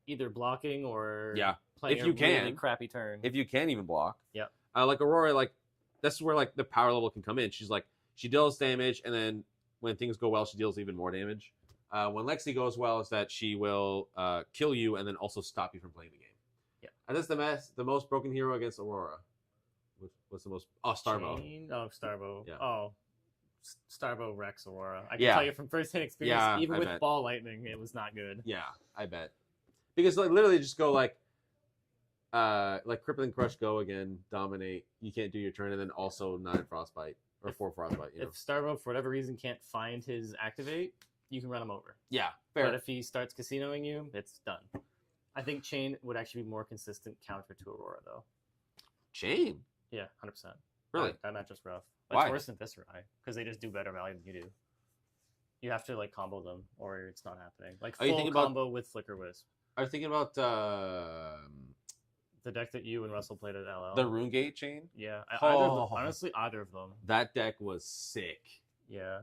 either blocking or playing if you a really can, crappy turn. if you can even block. Yeah. Like Aurora, like that's where like the power level can come in. She's like she deals damage, and then when things go well, she deals even more damage. When Lexi goes well, is that she will kill you and then also stop you from playing the game. Yeah. And that's the most broken hero against Aurora. What's the most? Oh, Starbo. Starbo. Yeah. Oh, Starbo wrecks Aurora. I can Yeah. tell you from first-hand experience, Yeah, even I with bet. ball lightning, it was not good. Yeah, I bet. Because like literally just go like Crippling Crush, go again, dominate. You can't do your turn, and then also 9 Frostbite or 4 Frostbite. You know? If Starbo, for whatever reason, can't find his activate, you can run him over. Yeah, fair. But if he starts casinoing you, it's done. I think Chain would actually be more consistent counter to Aurora, though. Chain. Yeah, 100%. Really? That matchup's rough. But Why? it's worse than Viscerai, because they just do better value than you do. You have to like combo them, or it's not happening. Like Are you full thinking about- combo with Flicker Wisp. I was thinking about The deck that you and Russell played at LL. the Runegate chain. Yeah, Oh. honestly, either of them. That deck was sick. Yeah.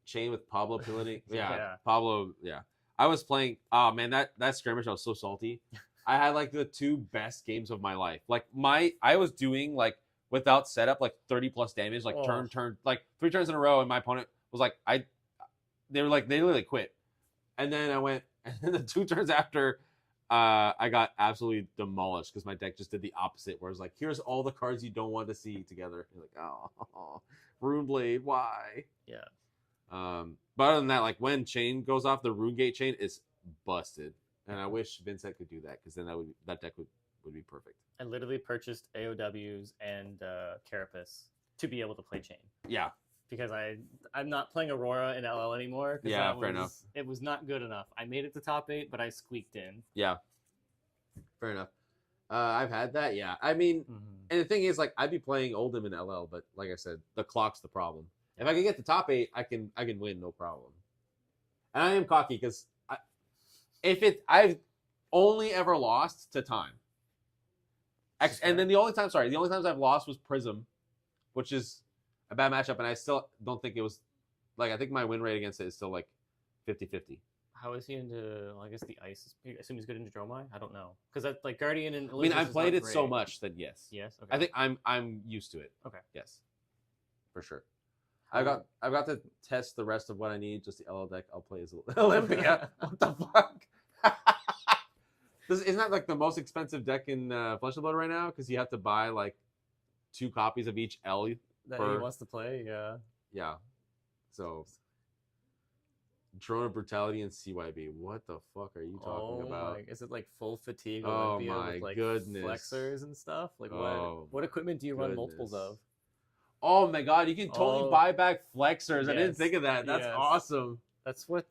Chain with Pablo Pilini. Yeah, Yeah. Pablo. Yeah, I was playing. Oh man, that skirmish, I was so salty. I had like the 2 best games of my life. Like I was doing like without setup like 30 plus damage, like turn, like 3 turns in a row, and my opponent was like they literally quit, and then I went, and then the 2 turns after. I got absolutely demolished because my deck just did the opposite, where it's like, here's all the cards you don't want to see together. You're like, oh, Runeblade, why? Yeah. But other than that, like when Chain goes off, the Runegate chain is busted, and I wish Vincent could do that because then that deck would be perfect. I literally purchased AOWs and Carapace to be able to play Chain. Yeah, Because I'm not playing Aurora in LL anymore. Yeah, fair enough. It was not good enough. I made it to top 8, but I squeaked in. yeah, fair enough. I've had that. Yeah, I mean, and the thing is, like, I'd be playing Oldhim in LL, but like I said, the clock's the problem. If I can get to top 8, I can win, no problem. And I am cocky because I've only ever lost to time. And then the only times I've lost was Prism, which is a bad matchup, and I still don't think it was like, I think my win rate against it is still like 50-50. How is he into? Well, I guess the ice. I assume he's good into Dromai. I don't know because like Guardian and I mean, Olympus I've is played not it so great. much that yes. Yes. Okay. I think I'm used to it. Okay. Yes, for sure. I've got to test the rest of what I need. Just the LL deck. I'll play as Olympia. What the fuck? Isn't that like the most expensive deck in Flesh and Blood right now? Because you have to buy like 2 copies of each L. That he wants to play. Yeah. Yeah. So, Drone of Brutality and CYB. What the fuck are you talking about? Is it like full fatigue Oh Olympia my with like goodness. flexors and stuff? Like Oh what equipment do you run multiples goodness. of? Oh my god, you can totally buy back flexors. I didn't Yes, think of that. That's yes. awesome. That's what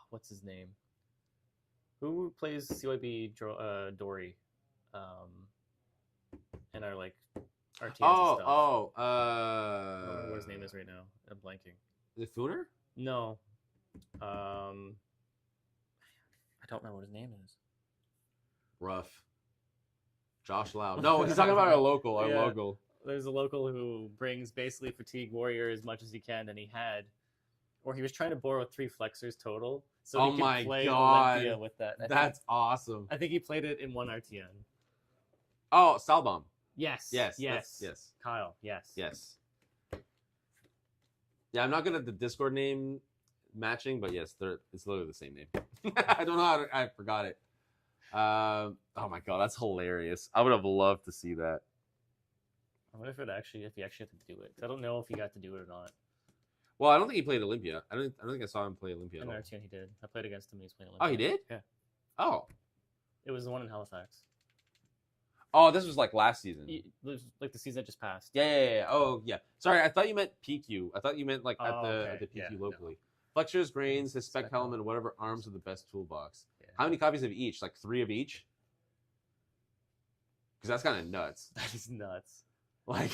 what's his name? Who plays CYB Dory? And our like RTNs and stuff. I don't remember what his name is right now. I'm blanking. Is it Fooner? No. I don't remember what his name is. Rough. Josh Lau. No, he's talking about our local. Yeah. Local. There's a local who brings basically Fatigue Warrior as much as he can, and he was trying to borrow 3 flexors total, so Oh he my could play God. Olympia with that. That's awesome. I think he played it in 1 RTN. Oh, Salbomb. Yes. Yes. Yes. Yes. Kyle. Yes. Yes. Yeah, I'm not good at the Discord name matching, but yes, it's literally the same name. I don't know I forgot it. Oh my god, that's hilarious. I would have loved to see that. I wonder if you actually have to do it. 'Cause I don't know if he got to do it or not. Well, I don't think he played Olympia. I don't think I saw him play Olympia In at all. Artian, he did. I played against him when he was playing Olympia. Oh, he did? Yeah. Oh. It was the one in Halifax. Oh, this was like last season. It was like the season that just passed. Yeah. Oh, yeah. Sorry, I thought you meant PQ. I thought you meant like at okay. the PQ Yeah, locally. Flexors, grains, his spec Spec helmet, helmet. and whatever arms are the best toolbox. Yeah. How many copies of each? Like 3 of each? Because that's kind of nuts. That is nuts. Like,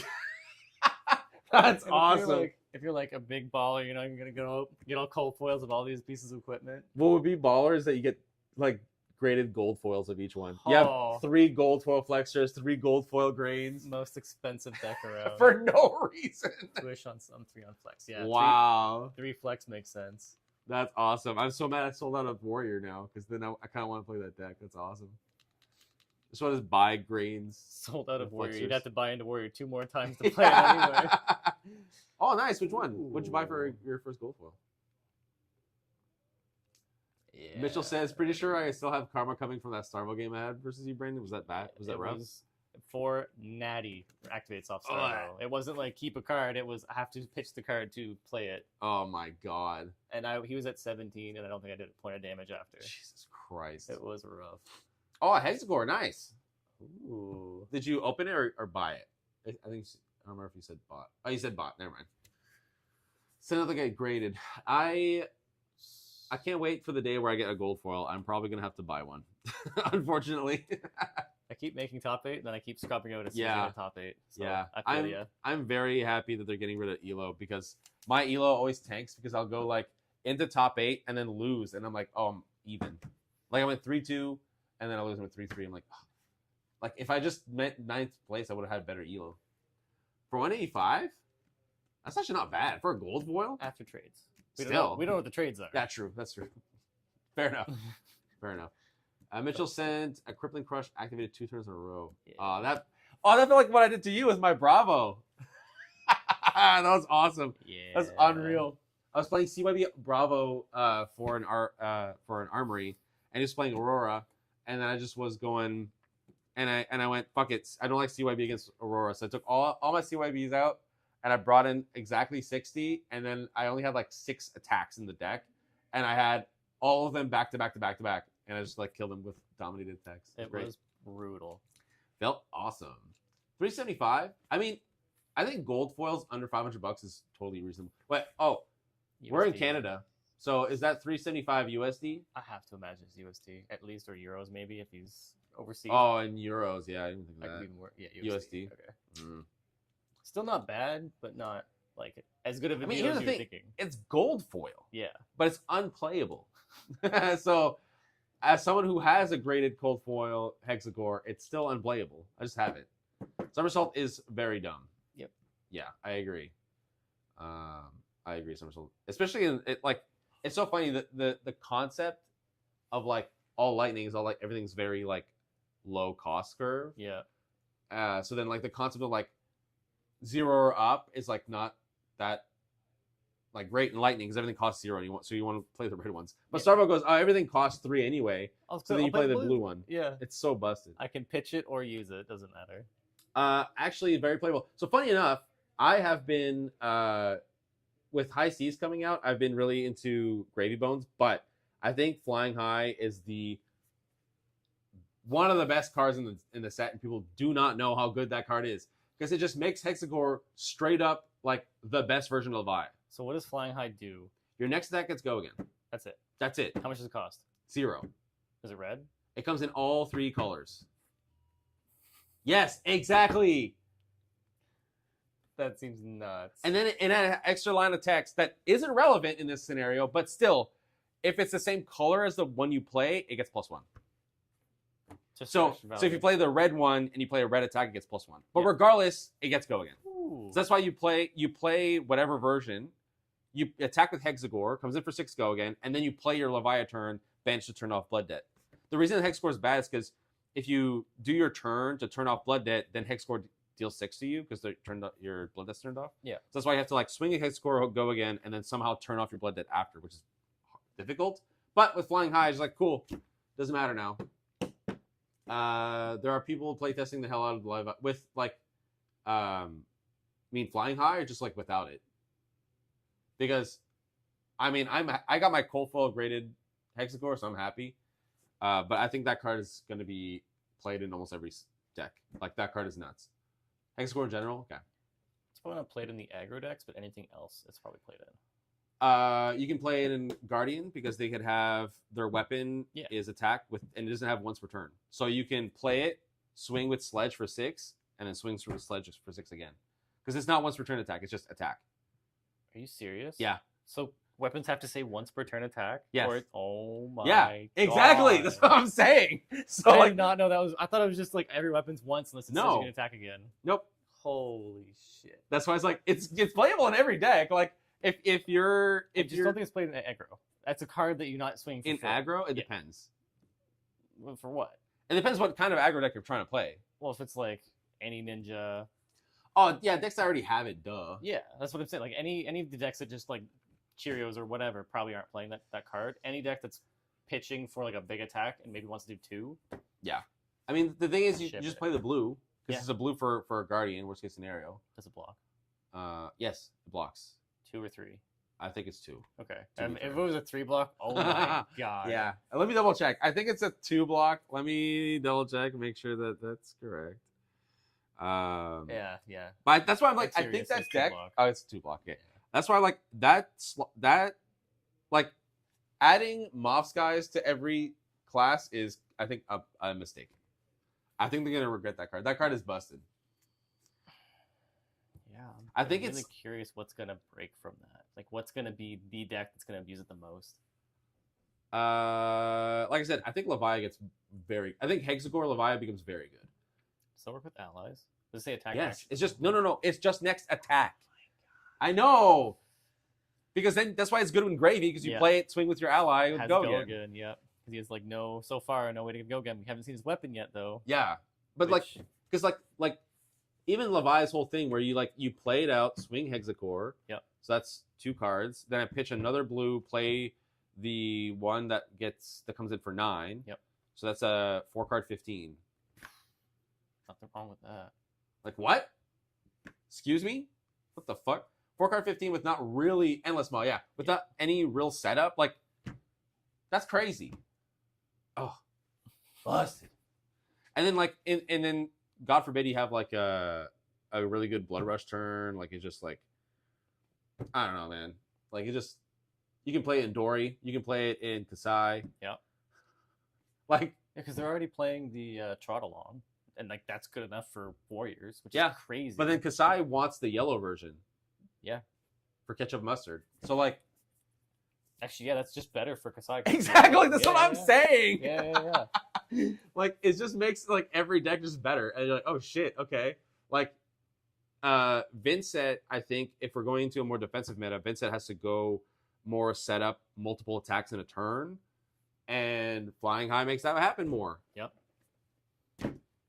that's And awesome. If you're like a big baller, you're gonna get all cold foils of all these pieces of equipment. What would be baller is that you get like graded gold foils of each one. You Oh. have 3 gold foil flexors, 3 gold foil grains Most expensive deck around. for no reason. Wish on some 3 on flex. Yeah. Wow. 3 flex makes sense. That's awesome. I'm so mad I sold out of Warrior now because then I kind of want to play that deck. That's awesome. This one is buy grains. Sold out of The Warrior. You'd flexors. have to buy into Warrior 2 more times to play it anyway. Oh, nice. Which one? What'd you buy for Ooh. your first gold foil? Yeah. Mitchell says, pretty sure I still have karma coming from that Starvo game I had versus you, Brandon. Was that bad? Was that It rough? was 4 natty activates off Starvo. It wasn't like keep a card. It was I have to pitch the card to play it. Oh my god. And he was at 17, and I don't think I did a point of damage after. Jesus Christ. It was rough. Oh, a Hexagore. Nice. Ooh. Did you open it or buy it? I think, I don't remember if you said bought. Oh, you said bought. Never mind. Send another guy graded. I can't wait for the day where I get a gold foil. I'm probably going to have to buy one. Unfortunately. I keep making top 8, and then I keep scrapping out as soon as Yeah. I get top 8. So Yeah. I feel ya. I'm very happy that they're getting rid of Elo because my Elo always tanks because I'll go like into top 8 and then lose. And I'm like, oh, I'm even. Like I went 3-2 and then I lose with 3-3. I'm like, oh. Like if I just meant 9th place, I would have had better Elo. For 185, that's actually not bad. For a gold foil? After trades. We Still. don't know what the trades are. Yeah, true. That's true. Fair enough. Fair enough. Mitchell sent a crippling crush activated 2 turns in a row. Yeah. That felt like what I did to you with my Bravo. That was awesome. Yeah. That's unreal. I was playing CYB Bravo for an armory, and he was playing Aurora, and then I just was going, and I went, fuck it, I don't like CYB against Aurora, so I took all my CYBs out, and I brought in exactly 60, and then I only had like 6 attacks in the deck, and I had all of them back to back to back to back, and I just like killed them with dominated attacks. It Great. was brutal. Felt awesome. 375. I mean, I think gold foils under $500 is totally reasonable. Wait, oh, we're in USD. Canada, so is that 375 USD? I have to imagine it's USD at least, or euros maybe if he's overseas. Oh, in euros. Yeah, I didn't think I of could that. even work. Yeah, USD. Okay. Mm. Still not bad, but not like as good of a I mean, deal here's as the you're thing. thinking. It's gold foil, Yeah. but it's unplayable. So, as someone who has a graded gold foil Hexagore, it's still unplayable. I just have it. Somersault is very dumb. Yep. Yeah, I agree. I agree, Somersault. Especially in it, like, it's so funny that the concept of like all lightning is all like everything's very like low cost curve. Yeah. So then like the concept of like 0 or up is like not that like great in lightning because everything costs 0 and you want to play the red ones. But Yeah. Starvo goes, oh, everything costs 3 anyway. I'll So then you I'll play the blue one. Yeah. It's so busted. I can pitch it or use it. Doesn't matter. Actually very playable. So funny enough, I have been with High Seas coming out, I've been really into Gravy Bones, but I think Flying High is one of the best cards in the set, and people do not know how good that card is because it just makes Hexagore straight up like the best version of Levi. So what does Flying High do? Your next attack gets go again. That's it. That's it. How much does it cost? 0. Is it red? It comes in all 3 colors. Yes, exactly. That seems nuts. And then it had an extra line of text that isn't relevant in this scenario, but still, if it's the same color as the one you play, it gets +1. Just So extra if you value. play the red one and you play a red attack, it gets +1. But Yeah. regardless, it gets go again. Ooh. So that's why you play whatever version. You attack with Hexagore, comes in for 6 go again, and then you play your Leviathan bench to turn off Blood Debt. The reason Hexagore is bad is because if you do your turn to turn off Blood Debt, then Hexagore deals 6 to you because your Blood Debt's turned off. Yeah. So that's why you have to like swing a Hexagore, go again, and then somehow turn off your Blood Debt after, which is difficult. But with Flying High, it's like, cool. Doesn't matter now. There are people playtesting the hell out of Live with like mean flying high or just like without it? Because I mean I got my cold foil graded Hexacore, so I'm happy. But I think that card is going to be played in almost every deck. Like that card is nuts. Hexacore in general, okay. It's probably not played in the aggro decks, but anything else, it's probably played in. You can play it in Guardian because they could have their weapon is attack with, and it doesn't have once per turn. So you can play it, swing with Sledge for 6, and then swing through with Sledge for 6 again. Because it's not once per turn attack; it's just attack. Are you serious? Yeah. So weapons have to say once per turn attack? Yes. Or oh my Yeah, exactly. God. That's what I'm saying. So I did not know that was. I thought it was just like every weapon's once unless it says you can attack again. Nope. Holy shit. That's why it's like it's playable in every deck. Like if you're I just don't think it's played in aggro. That's a card that you're not swinging for. In aggro, it depends. Well, for what? It depends what kind of aggro deck you're trying to play. Well, if it's like any ninja. Oh yeah, decks that already have it. Duh. Yeah, that's what I'm saying. Like any of the decks that just like Cheerios or whatever probably aren't playing that card. Any deck that's pitching for like a big attack and maybe wants to do 2. Yeah. I mean, the thing is, you just play the blue. Because it's a blue for a Guardian, worst case scenario. Does it block? Yes, it blocks. 2 or 3? I think it's 2. Okay. If it was a 3 block, oh my god. Yeah. Let me double check. I think it's a 2 block. Let me double check and make sure that that's correct. Yeah. But that's why I'm like, I think that deck. Oh, it's a 2 block. Yeah. That's why I like that like adding Moths guys to every class is, I think, a mistake. I think they're gonna regret that card. That card is busted. Yeah, I think I'm really curious what's gonna break from that. Like, what's gonna be the deck that's gonna abuse it the most? Like I said, I think Leviah gets very. I think Hexacore Leviah becomes very good. So work with allies. Does it say attack? Yes, it's just no. It's just next attack. I know. Because then that's why it's good in Gravy, because you play it, swing with your ally, and go again. Yeah. Because he has like no way to go again. We haven't seen his weapon yet though. Yeah. But because like even Levi's whole thing where you play it out, swing Hexacore. Yep. So that's 2 cards. Then I pitch another blue, play the one that comes in for 9. Yep. So that's a 4-card 15. Nothing wrong with that. Like what? Excuse me? What the fuck? 4-card 15 with not really endless maw, without any real setup, like that's crazy. Oh, busted. And then and then God forbid you have like a really good Blood Rush turn, like it's just like I don't know, man. Like you can play it in Dory, you can play it in Kasai. Yeah. Like because they're already playing the Trot Along, and like that's good enough for Warriors, which is crazy. But then Kasai wants the yellow version. Yeah. For ketchup mustard. So like actually, yeah, that's just better for Kasai. Exactly. That's what I'm saying. Yeah. Like it just makes like every deck just better. And you're like, oh shit, okay. Like Vincent, I think if we're going into a more defensive meta, Vincent has to go more set up multiple attacks in a turn. And Flying High makes that happen more. Yep.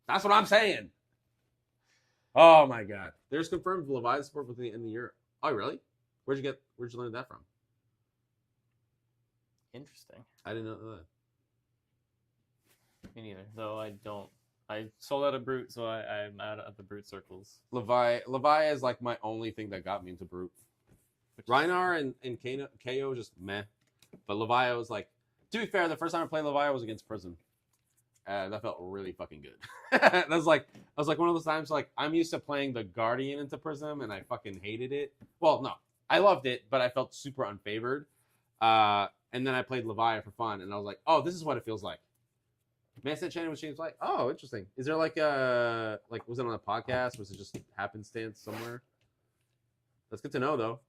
That's what I'm saying. Oh my god. There's confirmed Leviathan support within the end of the year. Oh really? Where'd you learn that from? Interesting. I didn't know that. Me neither. Though I sold out of Brute, so I'm out of the Brute circles. Levi is like my only thing that got me into Brute. Rhinar and KO just meh. But Levi was like, to be fair, the first time I played Levi was against Prism. That felt really fucking good. I was like one of those times like I'm used to playing the Guardian into Prism and I fucking hated it. Well, no, I loved it, but I felt super unfavored. And then I played Leviah for fun, and I was like, oh, this is what it feels like. Man said Shannon was like, oh, interesting. Is there was it on a podcast? Was it just happenstance somewhere? That's good to know, though.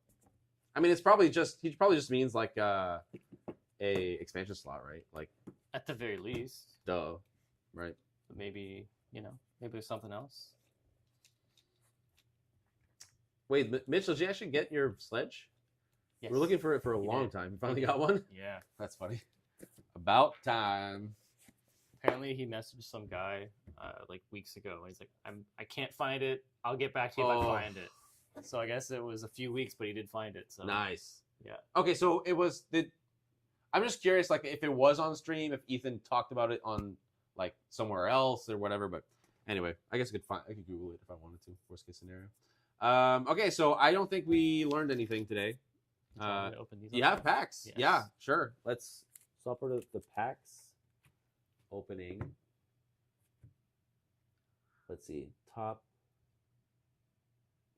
I mean, he probably just means like a expansion slot, right? Like at the very least. Duh. Right. But maybe there's something else. Wait, Mitch, did you actually get your Sledge? Yes. We're looking for it for a long time. You finally got one? Yeah. That's funny. About time. Apparently he messaged some guy like weeks ago. He's like, I can't find it. I'll get back to you if I find it. So I guess it was a few weeks, but he did find it. So nice. Yeah. Okay, so I'm just curious, like if it was on stream, if Ethan talked about it on like somewhere else or whatever. But Anyway, I guess I could Google it if I wanted to. Worst case scenario. Okay, so I don't think we learned anything today. Open these You up have now? packs. Yes. Yeah, sure. Let's swap over to the packs opening. Let's see. Top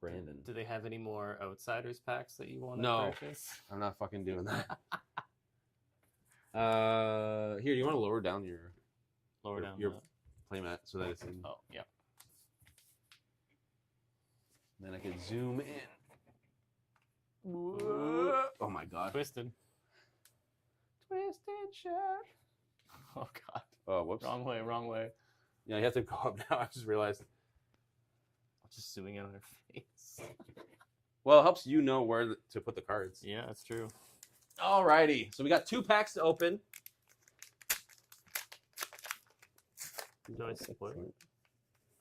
Brandon. Do they have any more Outsiders packs that you want to No. purchase? I'm not fucking doing that. Here, you want to lower down your Your playmat so that it's in. Oh, yeah. Then I can zoom in. Oh my god. Twisted shirt. Oh god. Oh, whoops. Wrong way. Yeah, you have to go up now. I just realized. Just zooming in on her face. Well, it helps you know where to put the cards. Yeah, that's true. Alrighty. So we got 2 packs to open. Do I spoil it?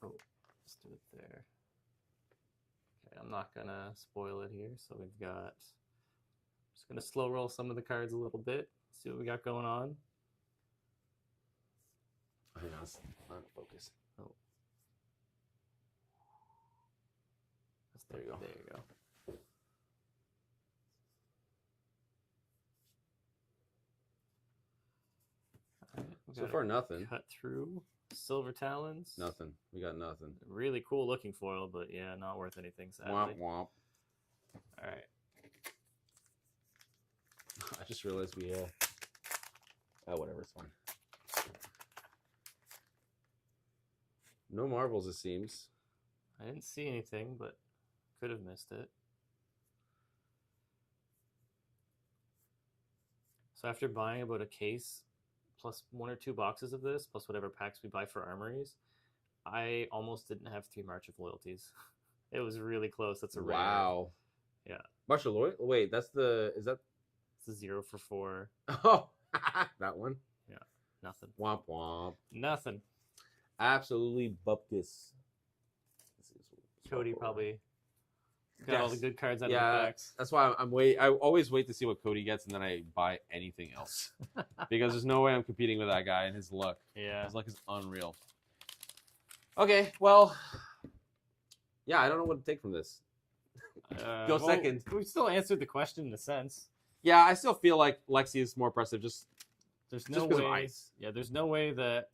Oh, let's do it there. Okay, I'm not gonna spoil it here. So we've got. Just gonna slow roll some of the cards a little bit. See what we got going on. Hang on, it's not focus. Oh, There you go. There you go. All right, we So got far, a nothing. cut through. Silver Talons. Nothing. We got nothing. Really cool looking foil, but yeah, not worth anything, sadly. Womp womp. All right. I just realized we. Oh, whatever. It's fine. No marbles, it seems. I didn't see anything, but could have missed it. So after buying about a case plus 1 or 2 boxes of this, plus whatever packs we buy for armories, I almost didn't have 3 March of Loyalties. It was really close. That's a rare. Wow. Yeah. March of Loyalty? Wait, that's the. Is that. It's a 0 for 4. Oh, that one? Yeah. Nothing. Womp womp. Nothing. Absolutely bupkis. Cody probably got all the good cards out of the packs. That's why I always wait to see what Cody gets, and then I buy anything else because there's no way I'm competing with that guy and his luck. Yeah, his luck is unreal. Okay, well, yeah, I don't know what to take from this. Go second. We still answered the question in a sense. Yeah, I still feel like Lexi is more impressive. There's no because way. of ice. Yeah, there's no way that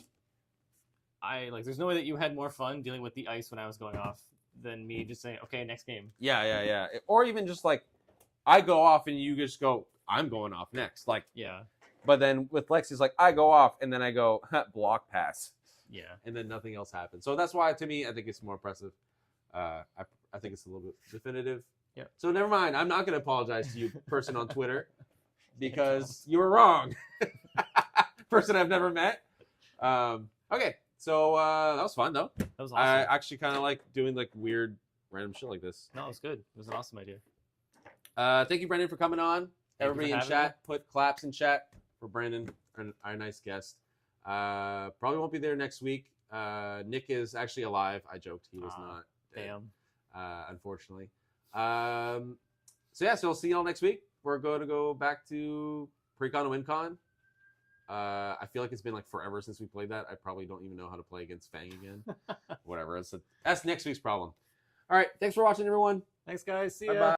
there's no way that you had more fun dealing with the ice when I was going off than me just saying, okay, next game. Yeah. Or even just like I go off and you just go, I'm going off next. Like, yeah. But then with Lexi's like I go off and then I go block pass. Yeah. And then nothing else happens. So that's why to me I think it's more impressive. I think it's a little bit definitive. Yeah. So never mind. I'm not going to apologize to you, person on Twitter, because you were wrong. Person I've never met. Okay. So that was fun though. That was awesome. I actually kind of like doing like weird random shit like this. No, it was good. It was an awesome idea. Thank you, Brendan, for coming on. Everybody in chat, put claps in chat for Brendan, our nice guest. Probably won't be there next week. Nick is actually alive. I joked. He was not. Damn. Unfortunately. So we'll see y'all next week. We're going to go back to Precon and Wincon. I feel like it's been like forever since we played that. I probably don't even know how to play against Fang again. Whatever. That's next week's problem. All right. Thanks for watching, everyone. Thanks, guys. See Bye-bye. ya.